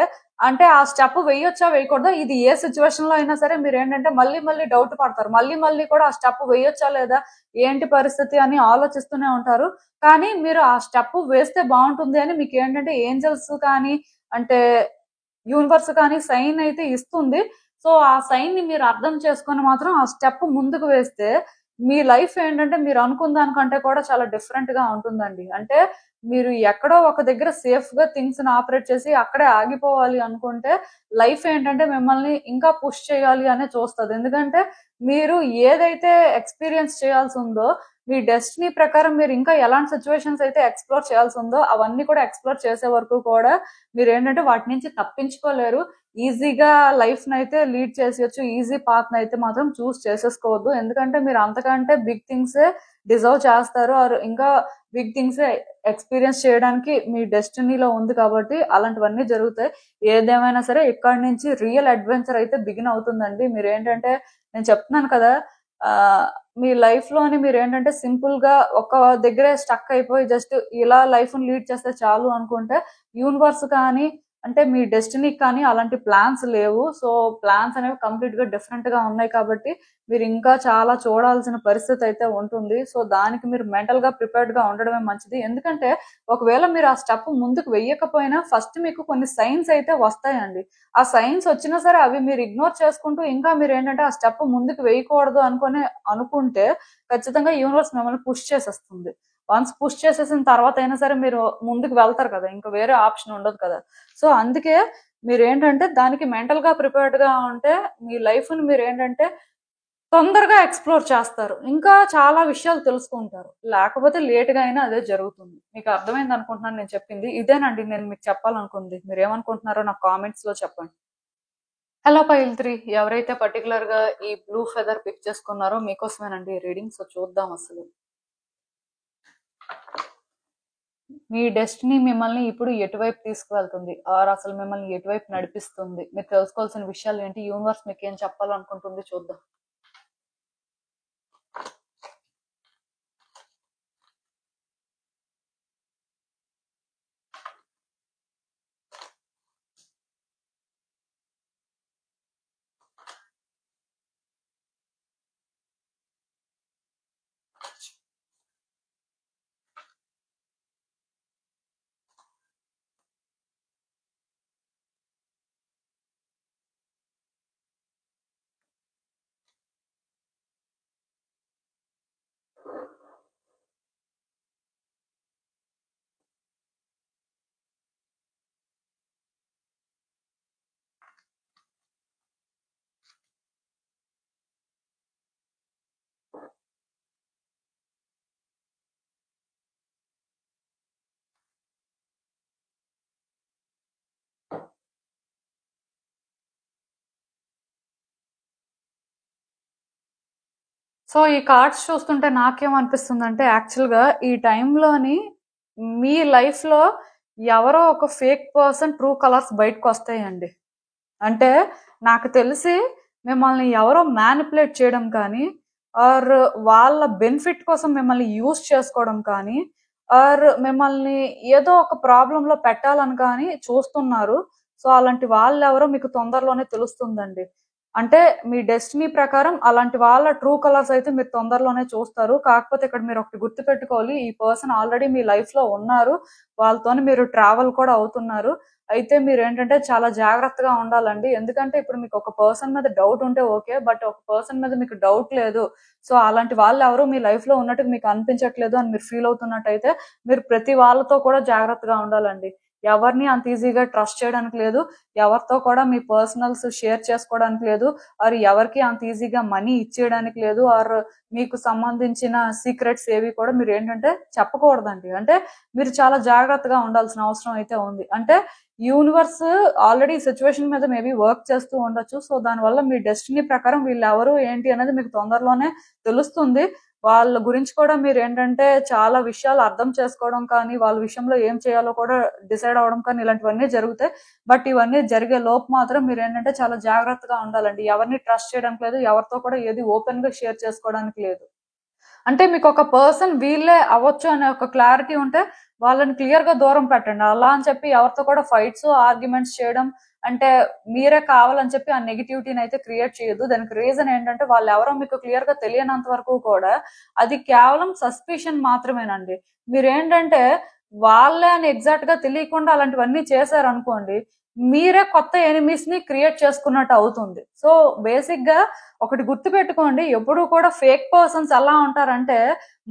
అంటే ఆ స్టెప్ వేయొచ్చా వేయకూడదా, ఇది ఏ సిచ్యువేషన్ లో అయినా సరే మీరు ఏంటంటే మళ్ళీ మళ్ళీ డౌట్ పడతారు. మళ్ళీ మళ్ళీ కూడా ఆ స్టెప్ వేయొచ్చా లేదా, ఏంటి పరిస్థితి అని ఆలోచిస్తూనే ఉంటారు. కానీ మీరు ఆ స్టెప్ వేస్తే బాగుంటుంది అని మీకు ఏంటంటే ఏంజల్స్ కానీ అంటే యూనివర్స్ కానీ సైన్ అయితే ఇస్తుంది. సో ఆ సైన్ ని మీరు అర్థం చేసుకొని మాత్రం ఆ స్టెప్ ముందుకు వేస్తే మీ లైఫ్ ఏంటంటే మీరు అనుకున్న దానికంటే కూడా చాలా డిఫరెంట్ గా ఉంటుందండి. అంటే మీరు ఎక్కడో ఒక దగ్గర సేఫ్ గా థింగ్స్ ని ఆపరేట్ చేసి అక్కడే ఆగిపోవాలి అనుకుంటే లైఫ్ ఏంటంటే మిమ్మల్ని ఇంకా పుష్ చేయాలి అనే చూస్తుంది. ఎందుకంటే మీరు ఏదైతే ఎక్స్పీరియన్స్ చేయాల్సి ఉందో మీ డెస్టినీ ప్రకారం మీరు ఇంకా ఎలాంటి సిచ్యువేషన్స్ అయితే ఎక్స్ప్లోర్ చేయాల్సి ఉందో అవన్నీ కూడా ఎక్స్ప్లోర్ చేసే వరకు కూడా మీరు ఏంటంటే వాటి నుంచి తప్పించుకోలేరు. ఈజీగా లైఫ్ ని అయితే లీడ్ చేసేయచ్చు. ఈజీ పాత్ ని అయితే మాత్రం చూస్ చేసేసుకోవద్దు. ఎందుకంటే మీరు అంతకంటే బిగ్ థింగ్స్ డిజర్వ్ చేస్తారు. ఆర్ ఇంకా బిగ్ థింగ్స్ ఎక్స్పీరియన్స్ చేయడానికి మీ డెస్టినీలో ఉంది కాబట్టి అలాంటివన్నీ జరుగుతాయి. ఏదేమైనా సరే ఇక్కడి నుంచి రియల్ అడ్వెంచర్ అయితే బిగిన్ అవుతుందండి. మీరు ఏంటంటే నేను చెప్తున్నాను కదా, ఆ మీ లైఫ్ లోని మీరు ఏంటంటే సింపుల్ గా ఒక దగ్గరే స్టక్ అయిపోయి జస్ట్ ఇలా లైఫ్ ని లీడ్ చేస్తే చాలు అనుకుంటే యూనివర్స్ కానీ అంటే మీ డెస్టినీకి కానీ అలాంటి ప్లాన్స్ లేవు. సో ప్లాన్స్ అనేవి కంప్లీట్ గా డిఫరెంట్ గా ఉన్నాయి కాబట్టి మీరు ఇంకా చాలా చూడాల్సిన పరిస్థితి అయితే ఉంటుంది. సో దానికి మీరు మెంటల్ గా ప్రిపేర్డ్ గా ఉండడమే మంచిది. ఎందుకంటే ఒకవేళ మీరు ఆ స్టెప్ ముందుకు వెయ్యకపోయినా ఫస్ట్ మీకు కొన్ని సైన్స్ అయితే వస్తాయండి. ఆ సైన్స్ వచ్చినా సరే అవి మీరు ఇగ్నోర్ చేసుకుంటూ ఇంకా మీరు ఏంటంటే ఆ స్టెప్ ముందుకు వేయకూడదు అనుకుంటే ఖచ్చితంగా యూనివర్స్ మిమ్మల్ని పుష్ చేసేస్తుంది. వన్స్ పుష్ చేసేసిన తర్వాత అయినా సరే మీరు ముందుకు వెళ్తారు కదా, ఇంకా వేరే ఆప్షన్ ఉండదు కదా. సో అందుకే మీరు ఏంటంటే దానికి మెంటల్ గా ప్రిపేర్డ్ గా ఉంటే మీ లైఫ్ ని మీరు ఏంటంటే తొందరగా ఎక్స్ప్లోర్ చేస్తారు, ఇంకా చాలా విషయాలు తెలుసుకుంటారు. లేకపోతే లేట్గా అయినా అదే జరుగుతుంది. మీకు అర్థమైంది అనుకుంటున్నాను నేను చెప్పింది. ఇదేనండి నేను మీకు చెప్పాలనుకుంది. మీరు ఏమనుకుంటున్నారో నాకు కామెంట్స్ లో చెప్పండి. హలో పైల్ 3, ఎవరైతే పర్టికులర్ గా ఈ బ్లూ ఫెదర్ పిక్ చేసుకున్నారో మీకోసమేనండి రీడింగ్. సో చూద్దాం అసలు మీ డెస్టినీ మిమ్మల్ని ఇప్పుడు ఎటువైపు తీసుకువెళ్తుంది, ఆర్ అసలు మిమ్మల్ని ఎటువైపు నడిపిస్తుంది, మీరు తెలుసుకోవాల్సిన విషయాలు ఏంటి, యూనివర్స్ మీకు ఏం చెప్పాలనుకుంటుంది చూద్దాం. సో ఈ కార్డ్స్ చూస్తుంటే నాకేమనిపిస్తుందంటే, యాక్చువల్గా ఈ టైంలోని మీ లైఫ్లో ఎవరో ఒక ఫేక్ పర్సన్ ట్రూ కలర్స్ బయటకు వస్తాయండి. అంటే నాకు తెలిసి మిమ్మల్ని ఎవరో మ్యానిపులేట్ చేయడం కానీ, ఆర్ వాళ్ళ బెనిఫిట్ కోసం మిమ్మల్ని యూజ్ చేసుకోవడం కానీ, ఆర్ మిమ్మల్ని ఏదో ఒక ప్రాబ్లంలో పెట్టాలని కానీ చూస్తున్నారు. సో అలాంటి వాళ్ళు ఎవరో మీకు తొందరలోనే తెలుస్తుందండి. అంటే మీ డెస్టినీ ప్రకారం అలాంటి వాళ్ళ ట్రూ కలర్స్ అయితే మీరు తొందరలోనే చూస్తారు. కాకపోతే ఇక్కడ మీరు ఒకటి గుర్తుపెట్టుకోవాలి, ఈ పర్సన్ ఆల్రెడీ మీ లైఫ్ లో ఉన్నారు, వాళ్ళతోనే మీరు ట్రావెల్ కూడా అవుతున్నారు. అయితే మీరు ఏంటంటే చాలా జాగ్రత్తగా ఉండాలండి. ఎందుకంటే ఇప్పుడు మీకు ఒక పర్సన్ మీద డౌట్ ఉంటే ఓకే, బట్ ఒక పర్సన్ మీద మీకు డౌట్ లేదు, సో అలాంటి వాళ్ళు ఎవరు మీ లైఫ్ లో ఉన్నట్టు మీకు అనిపించట్లేదు అని మీరు ఫీల్ అవుతున్నట్టయితే మీరు ప్రతి వాళ్ళతో కూడా జాగ్రత్తగా ఉండాలండి. ఎవరిని అంత ఈజీగా ట్రస్ట్ చేయడానికి లేదు, ఎవరితో కూడా మీ పర్సనల్స్ షేర్ చేసుకోవడానికి లేదు, ఆర్ ఎవరికి అంత ఈజీగా మనీ ఇచ్చేయడానికి లేదు, ఆర్ మీకు సంబంధించిన సీక్రెట్స్ ఏవి కూడా మీరు ఏంటంటే చెప్పకూడదండి. అంటే మీరు చాలా జాగ్రత్తగా ఉండాల్సిన అవసరం అయితే ఉంది. అంటే యూనివర్స్ ఆల్రెడీ సిచ్యువేషన్ మీద మేబీ వర్క్ చేస్తూ ఉండొచ్చు. సో దానివల్ల మీ డెస్టినీ ప్రకారం వీళ్ళు ఎవరు ఏంటి అనేది మీకు తొందరలోనే తెలుస్తుంది. వాళ్ళ గురించి కూడా మీరు ఏంటంటే చాలా విషయాలు అర్థం చేసుకోవడం కానీ, వాళ్ళ విషయంలో ఏం చేయాలో కూడా డిసైడ్ అవ్వడం కానీ ఇలాంటివన్నీ జరుగుతాయి. బట్ ఇవన్నీ జరిగే లోపు మాత్రం మీరు ఏంటంటే చాలా జాగ్రత్తగా ఉండాలండి. ఎవరిని ట్రస్ట్ చేయడానికి లేదు, ఎవరితో కూడా ఏది ఓపెన్ గా షేర్ చేసుకోవడానికి లేదు. అంటే మీకు ఒక పర్సన్ వీళ్ళే అవ్వచ్చు అనే ఒక క్లారిటీ ఉంటే వాళ్ళని క్లియర్ గా దూరం పెట్టండి. అలా అని చెప్పి ఎవరితో కూడా ఫైట్స్ ఆర్గ్యుమెంట్స్ చేయడం, అంటే మీరే కావాలని చెప్పి ఆ నెగిటివిటీని అయితే క్రియేట్ చేయొద్దు. దానికి రీజన్ ఏంటంటే వాళ్ళు ఎవరో మీకు క్లియర్ గా తెలియనంత వరకు కూడా అది కేవలం సస్పిషన్ మాత్రమేనండి. మీరేంటంటే వాళ్ళే అని ఎగ్జాక్ట్ గా తెలియకుండా అలాంటివన్నీ చేశారనుకోండి, మీరే కొత్త ఎనిమీస్ ని క్రియేట్ చేసుకున్నట్టు అవుతుంది. సో బేసిక్ గా ఒకటి గుర్తు పెట్టుకోండి, ఎప్పుడు కూడా ఫేక్ పర్సన్స్ ఎలా ఉంటారంటే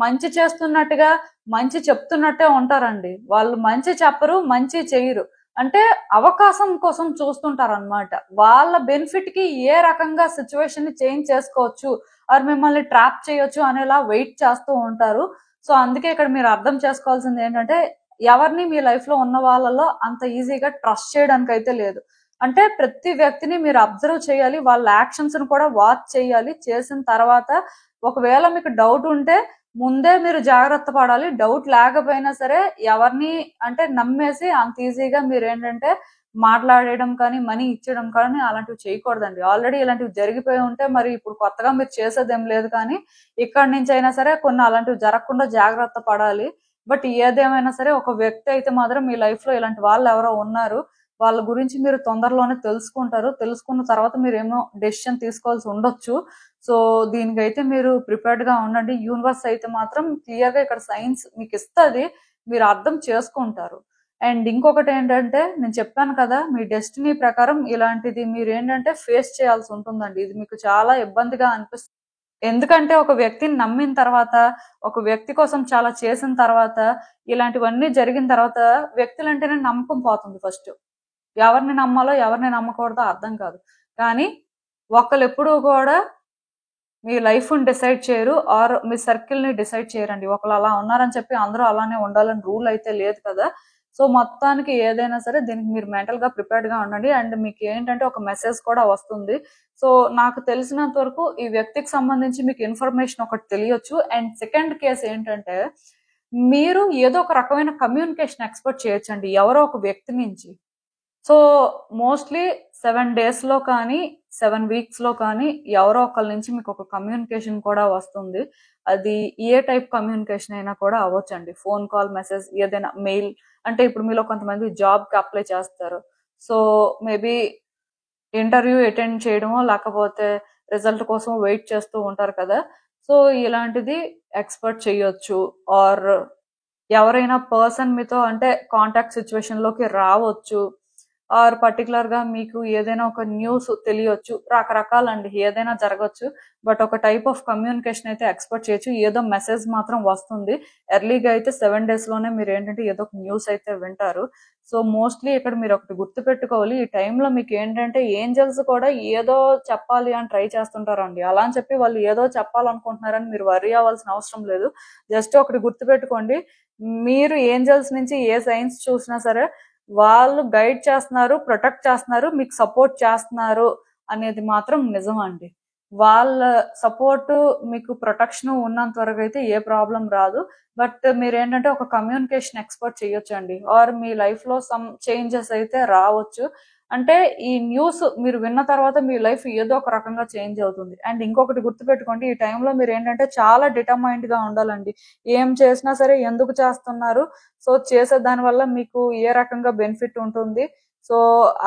మంచి చేస్తున్నట్టుగా మంచి చెప్తున్నట్టే ఉంటారండి. వాళ్ళు మంచి చెప్పరు, మంచి చెయ్యరు. అంటే అవకాశం కోసం చూస్తుంటారు అనమాట. వాళ్ళ బెనిఫిట్ కి ఏ రకంగా సిచ్యువేషన్ ని చేంజ్ చేసుకోవచ్చు, ఆర్ మిమ్మల్ని ట్రాప్ చేయొచ్చు అనేలా వెయిట్ చేస్తూ ఉంటారు. సో అందుకే ఇక్కడ మీరు అర్థం చేసుకోవాల్సింది ఏంటంటే, ఎవరిని మీ లైఫ్ లో ఉన్న వాళ్ళలో అంత ఈజీగా ట్రస్ట్ చేయడానికి అయితే లేదు. అంటే ప్రతి వ్యక్తిని మీరు అబ్జర్వ్ చేయాలి, వాళ్ళ యాక్షన్స్ ను కూడా వాచ్ చేయాలి. చేసిన తర్వాత ఒకవేళ మీకు డౌట్ ఉంటే ముందే మీరు జాగ్రత్త పడాలి. డౌట్ లేకపోయినా సరే ఎవరిని అంటే నమ్మేసి అంత ఈజీగా మీరు ఏంటంటే మాట్లాడడం కానీ, మనీ ఇచ్చడం కానీ అలాంటివి చేయకూడదండి. ఆల్రెడీ ఇలాంటివి జరిగిపోయి ఉంటే మరి ఇప్పుడు కొత్తగా మీరు చేసేదేం లేదు. కానీ ఇక్కడి నుంచి అయినా సరే కొన్ని అలాంటివి జరగకుండా జాగ్రత్త పడాలి. బట్ ఏదేమైనా సరే ఒక వ్యక్తి అయితే మాత్రం మీ లైఫ్ లో ఇలాంటి వాళ్ళు ఎవరో ఉన్నారు, వాళ్ళ గురించి మీరు తొందరలోనే తెలుసుకుంటారు. తెలుసుకున్న తర్వాత మీరు ఏమో డెసిషన్ తీసుకోవాల్సి ఉండొచ్చు. సో దీనికైతే మీరు ప్రిపేర్డ్ గా ఉండండి. యూనివర్స్ అయితే మాత్రం క్లియర్ గా ఇక్కడ సైన్స్ మీకు ఇస్తుంది, మీరు అర్థం చేసుకుంటారు. అండ్ ఇంకొకటి ఏంటంటే, నేను చెప్పాను కదా మీ డెస్టినీ ప్రకారం ఇలాంటిది మీరు ఏంటంటే ఫేస్ చేయాల్సి ఉంటుందండి. ఇది మీకు చాలా ఇబ్బందిగా అనిపిస్తుంది. ఎందుకంటే ఒక వ్యక్తిని నమ్మిన తర్వాత, ఒక వ్యక్తి కోసం చాలా చేసిన తర్వాత, ఇలాంటివన్నీ జరిగిన తర్వాత వ్యక్తులంటేనే నమ్మకం పోతుంది. ఫస్ట్ ఎవరిని నమ్మాలో ఎవరిని నమ్మకూడదో అర్థం కాదు. కానీ ఒకళ్ళు ఎప్పుడూ కూడా మీ లైఫ్ని డిసైడ్ చేయరు, ఆర్ మీ సర్కిల్ని డిసైడ్ చేయరండి. ఒకళ్ళు అలా ఉన్నారని చెప్పి అందరూ అలానే ఉండాలని రూల్ అయితే లేదు కదా. సో మొత్తానికి ఏదైనా సరే దీనికి మీరు మెంటల్గా ప్రిపేర్డ్గా ఉండండి. అండ్ మీకు ఏంటంటే ఒక మెసేజ్ కూడా వస్తుంది. సో నాకు తెలిసినంత వరకు ఈ వ్యక్తికి సంబంధించి మీకు ఇన్ఫర్మేషన్ ఒకటి తెలియచ్చు. అండ్ సెకండ్ కేసు ఏంటంటే మీరు ఏదో ఒక రకమైన కమ్యూనికేషన్ ఎక్స్పెక్ట్ చేయొచ్చండి ఎవరో ఒక వ్యక్తి నుంచి. సో మోస్ట్లీ 7 డేస్లో కానీ 7 వీక్స్లో కానీ ఎవరో ఒకళ్ళ నుంచి మీకు ఒక కమ్యూనికేషన్ కూడా వస్తుంది. అది ఏ టైప్ కమ్యూనికేషన్ అయినా కూడా అవ్వచ్చండి. ఫోన్ కాల్, మెసేజ్, ఏదైనా మెయిల్. అంటే ఇప్పుడు మీలో కొంతమంది జాబ్కి అప్లై చేస్తారు. సో మేబీ ఇంటర్వ్యూ అటెండ్ చేయడమో లేకపోతే రిజల్ట్ కోసం వెయిట్ చేస్తూ ఉంటారు కదా. సో ఇలాంటిది ఎక్స్పెక్ట్ చేయొచ్చు. ఆర్ ఎవరైనా పర్సన్ మీతో అంటే కాంటాక్ట్ సిచ్యువేషన్లోకి రావచ్చు. ఆర్ పర్టికులర్గా మీకు ఏదైనా ఒక న్యూస్ తెలియచ్చు. రకరకాలండి, ఏదైనా జరగచ్చు. బట్ ఒక టైప్ ఆఫ్ కమ్యూనికేషన్ అయితే ఎక్స్పెక్ట్ చేయొచ్చు. ఏదో మెసేజ్ మాత్రం వస్తుంది. ఎర్లీగా అయితే 7 డేస్లోనే మీరు ఏంటంటే ఏదో ఒక న్యూస్ అయితే వింటారు. సో మోస్ట్లీ ఇక్కడ మీరు ఒకటి గుర్తుపెట్టుకోవాలి, ఈ టైంలో మీకు ఏంటంటే ఏంజల్స్ కూడా ఏదో చెప్పాలి అని ట్రై చేస్తుంటారండి. అలా అని చెప్పి వాళ్ళు ఏదో చెప్పాలనుకుంటున్నారని మీరు వర్రీ అవ్వాల్సిన అవసరం లేదు. జస్ట్ ఒకటి గుర్తుపెట్టుకోండి, మీరు ఏంజల్స్ నుంచి ఏ సైన్స్ చూసినా సరే వాళ్ళు గైడ్ చేస్తున్నారు, ప్రొటెక్ట్ చేస్తున్నారు, మీకు సపోర్ట్ చేస్తున్నారు అనేది మాత్రం నిజం అండి. వాళ్ళ సపోర్ట్ మీకు ప్రొటెక్షన్ ఉన్నంత వరకు అయితే ఏ ప్రాబ్లం రాదు. బట్ మీరు ఏంటంటే ఒక కమ్యూనికేషన్ ఎక్స్పెక్ట్ చేయొచ్చు అండి. ఆర్ మీ లైఫ్లో సమ్ చేంజెస్ అయితే రావచ్చు. అంటే ఈ న్యూస్ మీరు విన్న తర్వాత మీ లైఫ్ ఏదో ఒక రకంగా చేంజ్ అవుతుంది. అండ్ ఇంకొకటి గుర్తుపెట్టుకోండి, ఈ టైంలో మీరు ఏంటంటే చాలా డిటర్మైన్డ్గా ఉండాలండి. ఏం చేసినా సరే ఎందుకు చేస్తున్నారు, సో చేసే దానివల్ల మీకు ఏ రకంగా బెనిఫిట్ ఉంటుంది, సో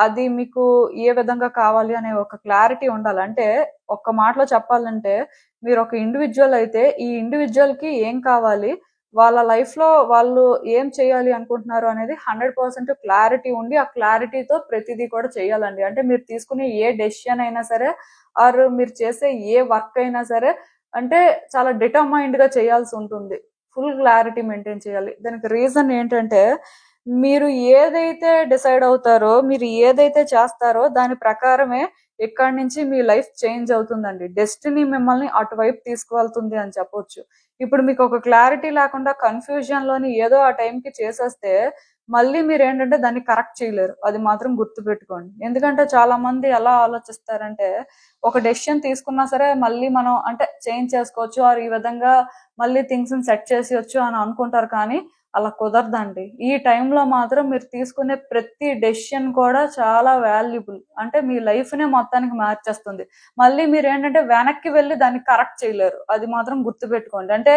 అది మీకు ఏ విధంగా కావాలి అనే ఒక క్లారిటీ ఉండాలి. అంటే ఒక్క మాటలో చెప్పాలంటే మీరు ఒక ఇండివిజువల్ అయితే ఈ ఇండివిజువల్కి ఏం కావాలి, వాళ్ళ లైఫ్లో వాళ్ళు ఏం చేయాలి అనుకుంటున్నారు అనేది 100% క్లారిటీ ఉండి ఆ క్లారిటీతో ప్రతిదీ కూడా చేయాలండి. అంటే మీరు తీసుకునే ఏ డెసిషన్ అయినా సరే ఆర్ మీరు చేసే ఏ వర్క్ అయినా సరే అంటే చాలా డిటర్మైన్డ్గా చేయాల్సి ఉంటుంది. ఫుల్ క్లారిటీ మెయింటైన్ చేయాలి. దానికి రీజన్ ఏంటంటే మీరు ఏదైతే డిసైడ్ అవుతారో, మీరు ఏదైతే చేస్తారో దాని ప్రకారమే ఇక్కడి నుంచి మీ లైఫ్ చేంజ్ అవుతుందండి. డెస్టినీ మిమ్మల్ని అటువైపు తీసుకువెళ్తుంది అని చెప్పొచ్చు. ఇప్పుడు మీకు ఒక క్లారిటీ లేకుండా కన్ఫ్యూజన్లోని ఏదో ఆ టైంకి చేసేస్తే మళ్ళీ మీరు ఏంటంటే దాన్ని కరెక్ట్ చేయలేరు. అది మాత్రం గుర్తుపెట్టుకోండి. ఎందుకంటే చాలా మంది ఎలా ఆలోచిస్తారంటే ఒక డెసిషన్ తీసుకున్నా సరే మళ్ళీ మనం అంటే చేంజ్ చేసుకోవచ్చు ఆర్ ఈ విధంగా మళ్ళీ థింగ్స్ని సెట్ చేసేయచ్చు అని అనుకుంటారు. కానీ అలా కుదరదండి. ఈ టైంలో మాత్రం మీరు తీసుకునే ప్రతి డెసిషన్ కూడా చాలా వాల్యుబుల్. అంటే మీ లైఫ్నే మొత్తానికి మార్చేస్తుంది. మళ్ళీ మీరు ఏంటంటే వెనక్కి వెళ్ళి దాన్ని కరెక్ట్ చేయలేరు. అది మాత్రం గుర్తుపెట్టుకోండి. అంటే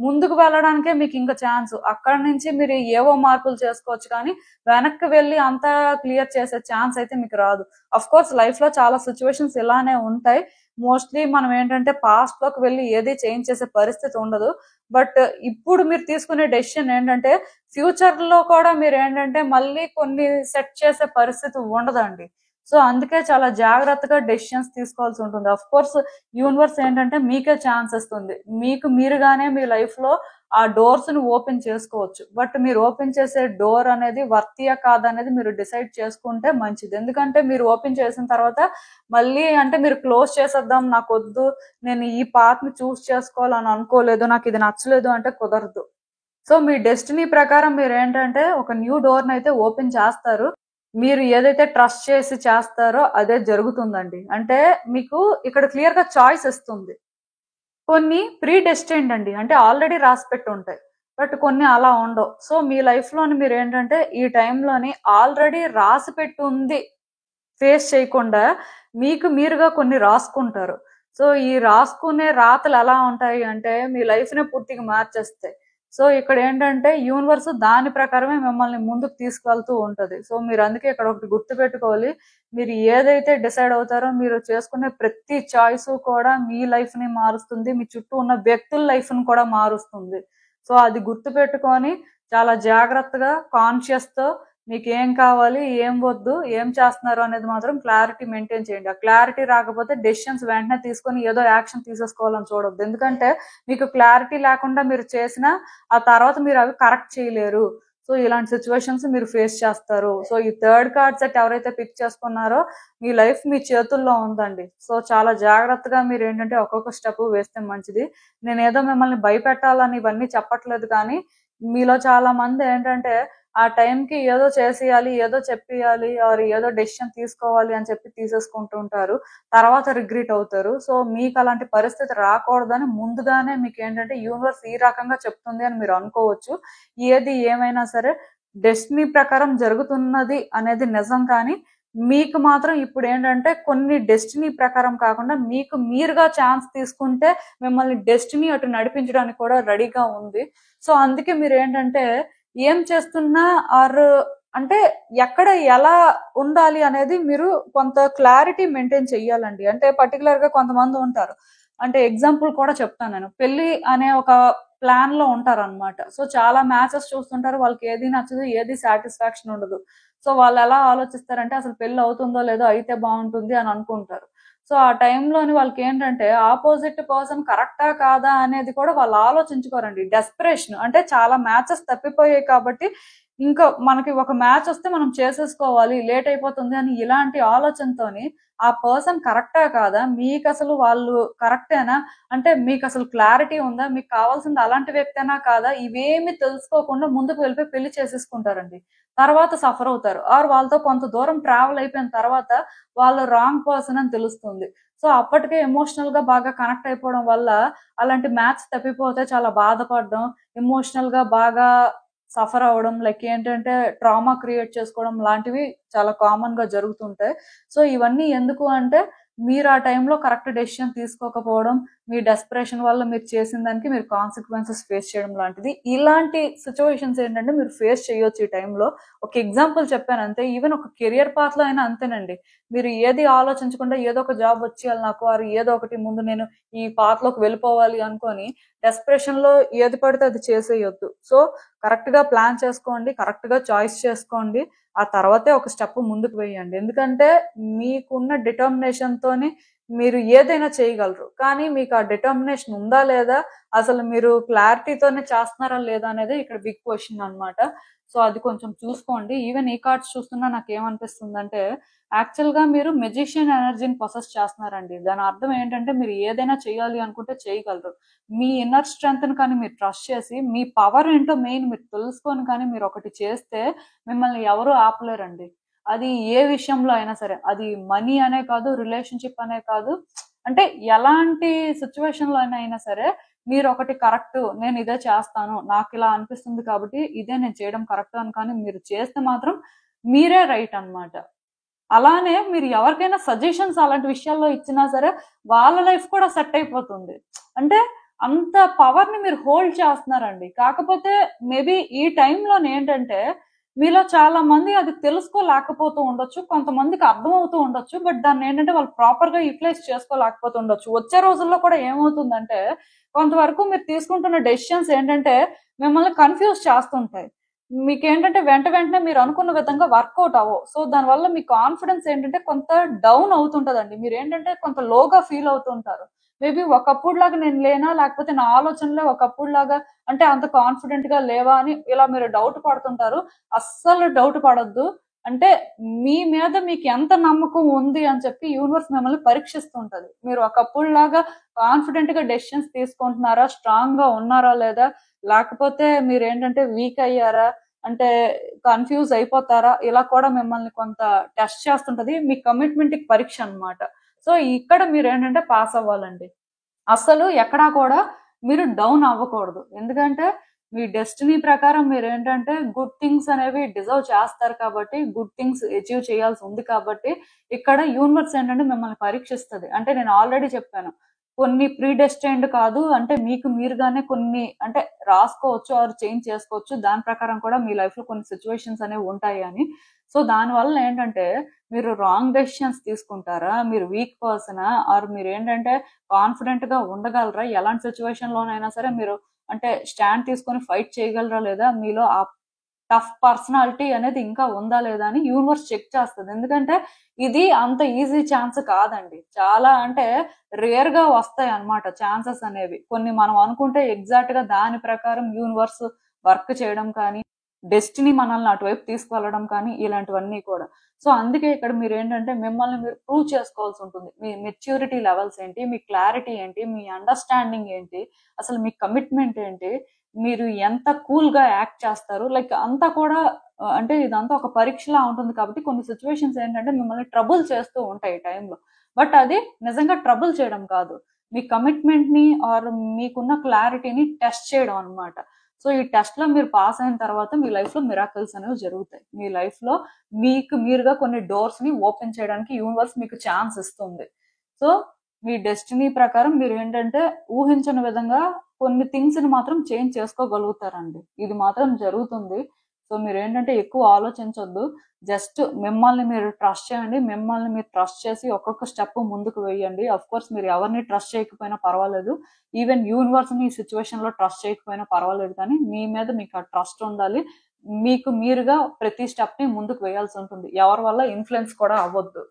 ముందుకు వెళ్ళడానికే మీకు ఇంకా ఛాన్స్, అక్కడ నుంచి మీరు ఏవో మార్పులు చేసుకోవచ్చు కానీ వెనక్కి వెళ్ళి అంతా క్లియర్ చేసే ఛాన్స్ అయితే మీకు రాదు. అఫ్ కోర్స్ లైఫ్లో చాలా సిచ్యువేషన్స్ ఇలానే ఉంటాయి. మోస్ట్లీ మనం ఏంటంటే పాస్ట్ లోకి వెళ్ళి ఏది చేంజ్ చేసే పరిస్థితి ఉండదు. బట్ ఇప్పుడు మీరు తీసుకునే డెసిషన్ ఏంటంటే ఫ్యూచర్ లో కూడా మీరు ఏంటంటే మళ్ళీ కొన్ని సెట్ చేసే పరిస్థితి ఉండదండి. సో అందుకే చాలా జాగ్రత్తగా డెసిషన్స్ తీసుకోవాల్సి ఉంటుంది. అఫ్ కోర్స్ యూనివర్స్ ఏంటంటే మీకే ఛాన్స్ ఇస్తుంది. మీకు మీరుగానే మీ లైఫ్ లో ఆ డోర్స్ ని ఓపెన్ చేసుకోవచ్చు. బట్ మీరు ఓపెన్ చేసే డోర్ అనేది వర్తియా కాదనేది మీరు డిసైడ్ చేసుకుంటే మంచిది. ఎందుకంటే మీరు ఓపెన్ చేసిన తర్వాత మళ్ళీ అంటే మీరు క్లోజ్ చేసేద్దాం, నాకు వద్దు, నేను ఈ పాత్ ని చూస్ చేసుకోవాలని అనుకోలేదు, నాకు ఇది నచ్చలేదు అంటే కుదరదు. సో మీ డెస్టినీ ప్రకారం మీరు ఏంటంటే ఒక న్యూ డోర్ని అయితే ఓపెన్ చేస్తారు. మీరు ఏదైతే ట్రస్ట్ చేసి చేస్తారో అదే జరుగుతుందండి. అంటే మీకు ఇక్కడ క్లియర్ గా చాయిస్ ఇస్తుంది. కొన్ని ప్రీ డెస్టిన్డ్ అండి, అంటే ఆల్రెడీ రాసి పెట్టి ఉంటాయి. బట్ కొన్ని అలా ఉండవు. సో మీ లైఫ్ లోని మీరు ఏంటంటే ఈ టైంలోని ఆల్రెడీ రాసి పెట్టి ఉంది ఫేస్ చేయకుండా మీకు మీరుగా కొన్ని రాసుకుంటారు. సో ఈ రాసుకునే రాతలు ఎలా ఉంటాయి అంటే మీ లైఫ్నే పూర్తిగా మార్చేస్తాయి. సో ఇక్కడ ఏంటంటే యూనివర్స్ దాని ప్రకారమే మిమ్మల్ని ముందుకు తీసుకెళ్తూ ఉంటది. సో మీరు అందుకే ఇక్కడ ఒకటి గుర్తు పెట్టుకోవాలి, మీరు ఏదైతే డిసైడ్ అవుతారో మీరు చేసుకునే ప్రతి చాయిస్ కూడా మీ లైఫ్ ని మారుస్తుంది, మీ చుట్టూ ఉన్న వ్యక్తుల లైఫ్ ని కూడా మారుస్తుంది. సో అది గుర్తు పెట్టుకొని చాలా జాగ్రత్తగా కాన్షియస్ తో మీకు ఏం కావాలి, ఏం వద్దు, ఏం చేస్తున్నారు అనేది మాత్రం క్లారిటీ మెయింటైన్ చేయండి. ఆ క్లారిటీ రాకపోతే డెసిషన్స్ వెంటనే తీసుకొని ఏదో యాక్షన్ తీసేసుకోవాలని చూడొద్దు. ఎందుకంటే మీకు క్లారిటీ లేకుండా మీరు చేసినా ఆ తర్వాత మీరు అవి కరెక్ట్ చేయలేరు. సో ఇలాంటి సిచ్యువేషన్స్ మీరు ఫేస్ చేస్తారు. సో ఈ థర్డ్ కార్డ్ సెట్ ఎవరైతే పిక్ చేసుకున్నారో మీ లైఫ్ మీ చేతుల్లో ఉందండి. సో చాలా జాగ్రత్తగా మీరు ఏంటంటే ఒక్కొక్క స్టెప్ వేస్తే మంచిది. నేను ఏదో మిమ్మల్ని భయపెట్టాలని ఇవన్నీ చెప్పట్లేదు, కానీ మీలో చాలా మంది ఏంటంటే ఆ టైంకి ఏదో చేసేయాలి, ఏదో చెప్పేయాలి, ఆర్ ఏదో డెసిషన్ తీసుకోవాలి అని చెప్పి తీసేసుకుంటూ ఉంటారు. తర్వాత రిగ్రెట్ అవుతారు. సో మీకు అలాంటి పరిస్థితి రాకూడదని ముందుగానే మీకు ఏంటంటే యూనివర్స్ ఈ రకంగా చెప్తుంది అని మీరు అనుకోవచ్చు. ఏది ఏమైనా సరే డెస్టినీ ప్రకారం జరుగుతున్నది అనేది నిజం, కానీ మీకు మాత్రం ఇప్పుడు ఏంటంటే కొన్ని డెస్టినీ ప్రకారం కాకుండా మీకు మీరుగా ఛాన్స్ తీసుకుంటే మిమ్మల్ని డెస్టినీ అటు నడిపించడానికి కూడా రెడీగా ఉంది. సో అందుకే మీరు ఏంటంటే ఏం చేస్తున్నా ఆర్ అంటే ఎక్కడ ఎలా ఉండాలి అనేది మీరు కొంత క్లారిటీ మెయింటైన్ చెయ్యాలండి. అంటే పర్టికులర్ గా కొంతమంది ఉంటారు, అంటే ఎగ్జాంపుల్ కూడా చెప్తాను నేను. పెళ్లి అనే ఒక ప్లాన్ లో ఉంటారు అనమాట. సో చాలా మ్యాచెస్ చూస్తుంటారు, వాళ్ళకి ఏది నచ్చదు, ఏది సాటిస్ఫాక్షన్ ఉండదు. సో వాళ్ళు ఎలా ఆలోచిస్తారంటే అసలు పెళ్లి అవుతుందో లేదో, అయితే బాగుంటుంది అని అనుకుంటారు. సో ఆ టైంలోని వాళ్ళకి ఏంటంటే ఆపోజిట్ పర్సన్ కరెక్టా కాదా అనేది కూడా వాళ్ళు ఆలోచించుకోరండి. డెస్పరేషన్ అంటే చాలా మ్యాచెస్ తప్పిపోయాయి కాబట్టి ఇంకా మనకి ఒక మ్యాచ్ వస్తే మనం చేసేసుకోవాలి, లేట్ అయిపోతుంది అని ఇలాంటి ఆలోచనతోని ఆ పర్సన్ కరెక్టా కాదా, మీకు అసలు వాళ్ళు కరెక్టేనా, అంటే మీకు అసలు క్లారిటీ ఉందా, మీకు కావాల్సింది అలాంటి వ్యక్తేనా కాదా, ఇవేమి తెలుసుకోకుండా ముందుకు వెళ్ళిపోయి పెళ్లి చేసేసుకుంటారండి. తర్వాత సఫర్ అవుతారు. ఆర్ వాళ్ళతో కొంత దూరం ట్రావెల్ అయిపోయిన తర్వాత వాళ్ళు రాంగ్ పర్సన్ అని తెలుస్తుంది. సో అప్పటికే ఎమోషనల్ గా బాగా కనెక్ట్ అయిపోవడం వల్ల అలాంటి మ్యాచ్ తప్పిపోతే చాలా బాధపడడం, ఎమోషనల్ గా బాగా సఫర్ అవ్వడం, లైక్ ఏంటంటే ట్రామా క్రియేట్ చేసుకోవడం లాంటివి చాలా కామన్ గా జరుగుతుంటాయి. సో ఇవన్నీ ఎందుకు అంటే మీరు ఆ టైంలో కరెక్ట్ డెసిషన్ తీసుకోకపోవడం, మీ డెస్పరేషన్ వల్ల మీరు చేసిన దానికి మీరు కాన్సిక్వెన్సెస్ ఫేస్ చేయడం లాంటిది, ఇలాంటి సిచ్యువేషన్స్ ఏంటంటే మీరు ఫేస్ చేయొచ్చు ఈ టైంలో. ఒక ఎగ్జాంపుల్ చెప్పాను అంతే. ఈవెన్ ఒక కెరియర్ పాత్ లో అయినా అంతేనండి. మీరు ఏది ఆలోచించకుండా ఏదో ఒక జాబ్ వచ్చేయాలి నాకు, వారు ఏదో ఒకటి ముందు నేను ఈ పాత్ లోకి వెళ్ళిపోవాలి అనుకొని డెస్పరేషన్ లో ఏది పడితే అది చేసేయొద్దు. సో కరెక్ట్ గా ప్లాన్ చేసుకోండి, కరెక్ట్ గా చాయిస్ చేసుకోండి, ఆ తర్వాతే ఒక స్టెప్ ముందుకు వేయండి. ఎందుకంటే మీకున్న డిటర్మినేషన్ తోని మీరు ఏదైనా చేయగలరు, కానీ మీకు ఆ డిటర్మినేషన్ ఉందా లేదా, అసలు మీరు క్లారిటీతోనే చేస్తున్నారా లేదా అనేది ఇక్కడ బిగ్ క్వశ్చన్ అన్నమాట. సో అది కొంచెం చూసుకోండి. ఈవెన్ ఈ కార్డ్స్ చూస్తున్నా నాకు ఏమనిపిస్తుందంటే యాక్చువల్ గా మీరు మెజిషియన్ ఎనర్జీని పొసెస్ చేస్తున్నారండి. దాని అర్థం ఏంటంటే మీరు ఏదైనా చేయాలి అనుకుంటే చేయగలరు. మీ ఇన్నర్ స్ట్రెంగ్త్ ని కానీ మీరు ట్రస్ట్ చేసి మీ పవర్ ఏంటో మెయిన్ మీరు తెలుసుకొని కానీ మీరు ఒకటి చేస్తే మిమ్మల్ని ఎవరు ఆపలేరండి. అది ఏ విషయంలో అయినా సరే, అది మనీ అనే కాదు, రిలేషన్షిప్ అనే కాదు, అంటే ఎలాంటి సిచ్యువేషన్ లో అయినా సరే మీరు ఒకటి కరెక్ట్, నేను ఇదే చేస్తాను, నాకు ఇలా అనిపిస్తుంది కాబట్టి ఇదే నేను చేయడం కరెక్ట్ అని కానీ మీరు చేస్తే మాత్రం మీరే రైట్ అన్నమాట. అలానే మీరు ఎవరికైనా సజెషన్స్ అలాంటి విషయాల్లో ఇచ్చినా సరే వాళ్ళ లైఫ్ కూడా సెట్ అయిపోతుంది. అంటే అంత పవర్ ని మీరు హోల్డ్ చేస్తున్నారండి. కాకపోతే మేబీ ఈ టైంలో ఏంటంటే మీలో చాలా మంది అది తెలుసుకోలేకపోతూ ఉండొచ్చు, కొంతమందికి అర్థం అవుతూ ఉండొచ్చు, బట్ దాన్ని ఏంటంటే వాళ్ళు ప్రాపర్ గా యూటిలైజ్ చేసుకోలేకపోతూ ఉండొచ్చు. వచ్చే రోజుల్లో కూడా ఏమవుతుందంటే కొంతవరకు మీరు తీసుకుంటున్న డెసిషన్స్ ఏంటంటే మిమ్మల్ని కన్ఫ్యూజ్ చేస్తుంటాయి. మీకేంటంటే వెంటనే మీరు అనుకున్న విధంగా వర్కౌట్ అవ్వవు. సో దానివల్ల మీ కాన్ఫిడెన్స్ ఏంటంటే కొంత డౌన్ అవుతుంటదండి. మీరు ఏంటంటే కొంత లోగా ఫీల్ అవుతుంటారు. మేబీ ఒకప్పుడు లాగా నేను లేనా, లేకపోతే నా ఆలోచనలే ఒకప్పుడు లాగా అంటే అంత కాన్ఫిడెంట్ గా లేవా అని ఇలా మీరు డౌట్ పడుతుంటారు. అస్సలు డౌట్ పడొద్దు. అంటే మీ మీద మీకు ఎంత నమ్మకం ఉంది అని చెప్పి యూనివర్స్ మిమ్మల్ని పరీక్షిస్తుంటది. మీరు ఒకప్పుడు లాగా కాన్ఫిడెంట్ గా డెసిషన్స్ తీసుకుంటున్నారా, స్ట్రాంగ్ గా ఉన్నారా లేదా, లేకపోతే మీరు ఏంటంటే వీక్ అయ్యారా, అంటే కన్ఫ్యూజ్ అయిపోతారా, ఇలా కూడా మిమ్మల్ని కొంత టెస్ట్ చేస్తుంటది. మీ కమిట్మెంట్ కి పరీక్ష అన్నమాట. సో ఇక్కడ మీరు ఏంటంటే పాస్ అవ్వాలండి. అస్సలు ఎక్కడా కూడా మీరు డౌన్ అవ్వకూడదు. ఎందుకంటే మీ డెస్టినీ ప్రకారం మీరు ఏంటంటే గుడ్ థింగ్స్ అనేవి డిజర్వ్ చేస్తారు కాబట్టి, గుడ్ థింగ్స్ అచీవ్ చేయాల్సి ఉంది కాబట్టి ఇక్కడ యూనివర్స్ ఏంటంటే మిమ్మల్ని పరీక్షిస్తుంది. అంటే నేను ఆల్రెడీ చెప్పాను, కొన్ని ప్రీ డెస్టైన్డ్ కాదు, అంటే మీకు మీరుగానే కొన్ని అంటే రాసుకోవచ్చు ఆర్ చేంజ్ చేసుకోవచ్చు. దాని ప్రకారం కూడా మీ లైఫ్ లో కొన్ని సిచ్యువేషన్స్ అనేవి ఉంటాయి అని. సో దాని వల్ల ఏంటంటే మీరు రాంగ్ డెసిషన్స్ తీసుకుంటారా, మీరు వీక్ పర్సనా, ఆర్ మీరు ఏంటంటే కాన్ఫిడెంట్ గా ఉండగలరా, ఎలాంటి సిచ్యువేషన్ లోనైనా సరే మీరు అంటే స్టాండ్ తీసుకొని ఫైట్ చేయగలరా లేదా, మీలో ఆ టఫ్ పర్సనాలిటీ అనేది ఇంకా ఉందా లేదా అని యూనివర్స్ చెక్ చేస్తుంది. ఎందుకంటే ఇది అంత ఈజీ ఛాన్స్ కాదండి. చాలా అంటే రేర్ గా వస్తాయి అన్నమాట ఛాన్సెస్ అనేవి. కొన్ని మనం అనుకుంటే ఎగ్జాక్ట్ గా దాని ప్రకారం యూనివర్స్ వర్క్ చేయడం కానీ డెస్టినీ మనల్ని అటువైపు తీసుకువెళ్ళడం కానీ ఇలాంటివన్నీ కూడా. సో అందుకే ఇక్కడ మీరు ఏంటంటే మిమ్మల్ని మీరు ప్రూవ్ చేసుకోవాల్సి ఉంటుంది. మీ మెచ్యూరిటీ లెవెల్స్ ఏంటి, మీ క్లారిటీ ఏంటి, మీ అండర్స్టాండింగ్ ఏంటి, అసలు మీ కమిట్మెంట్ ఏంటి, మీరు ఎంత కూల్ గా యాక్ట్ చేస్తారు, లైక్ అంతా కూడా అంటే ఇదంతా ఒక పరీక్షలా ఉంటుంది కాబట్టి కొన్ని సిచ్యువేషన్స్ ఏంటంటే మిమ్మల్ని ట్రబుల్ చేస్తూ ఉంటాయి ఈ టైంలో. బట్ అది నిజంగా ట్రబుల్ చేయడం కాదు, మీ కమిట్మెంట్ ని ఆర్ మీకున్న క్లారిటీని టెస్ట్ చేయడం అనమాట. సో ఈ టెస్ట్ లో మీరు పాస్ అయిన తర్వాత మీ లైఫ్ లో మిరాకిల్స్ అనేవి జరుగుతాయి. మీ లైఫ్ లో మీకు మీరుగా కొన్ని డోర్స్ ని ఓపెన్ చేయడానికి యూనివర్స్ మీకు ఛాన్స్ ఇస్తుంది. సో మీ డెస్టినీ ప్రకారం మీరు ఏంటంటే ఊహించని విధంగా కొన్ని థింగ్స్ ని మాత్రం చేంజ్ చేసుకోగలుగుతారండి. ఇది మాత్రం జరుగుతుంది. సో మీరు ఏంటంటే ఎక్కువ ఆలోచించొద్దు, జస్ట్ మిమ్మల్ని మీరు ట్రస్ట్ చేయండి. మిమ్మల్ని మీరు ట్రస్ట్ చేసి ఒక్కొక్క స్టెప్ ముందుకు వేయండి. అఫ్ కోర్స్ మీరు ఎవరిని ట్రస్ట్ చేయకపోయినా పర్వాలేదు, ఈవెన్ యూనివర్స్ ని ఈ సిచ్యువేషన్ లో ట్రస్ట్ చేయకపోయినా పర్వాలేదు, కానీ మీ మీద మీకు ఆ ట్రస్ట్ ఉండాలి. మీకు మీరుగా ప్రతి స్టెప్ ని ముందుకు వేయాల్సి ఉంటుంది. ఎవరి వల్ల ఇన్ఫ్లుయెన్స్ కూడా అవ్వద్దు.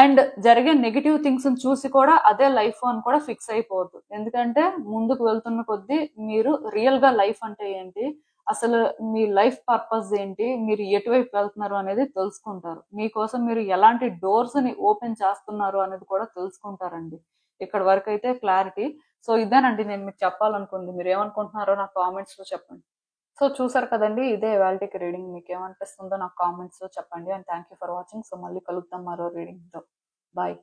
అండ్ జరిగే నెగిటివ్ థింగ్స్ చూసి కూడా అదే లైఫ్ అని కూడా ఫిక్స్ అయిపోవద్దు. ఎందుకంటే ముందుకు వెళ్తున్న కొద్దీ మీరు రియల్ గా లైఫ్ అంటే ఏంటి, అసలు మీ లైఫ్ పర్పస్ ఏంటి, మీరు ఎటువైపు వెళ్తున్నారు అనేది తెలుసుకుంటారు. మీకోసం మీరు ఎలాంటి డోర్స్ ని ఓపెన్ చేస్తున్నారు అనేది కూడా తెలుసుకుంటారండి. ఇక్కడ వరకు అయితే క్లారిటీ. సో ఇదేనండి నేను మీకు చెప్పాలనుకుంది. మీరు ఏమనుకుంటున్నారో నాకు కామెంట్స్ లో చెప్పండి. సో చూసారు కదండి, ఇదే ఇవాల్టికి రీడింగ్. మీకు ఏమనిపిస్తుందో నాకు కామెంట్స్ లో చెప్పండి. And thank you for watching. So మళ్ళీ కలుద్దాం మరో రీడింగ్ తో. బాయ్.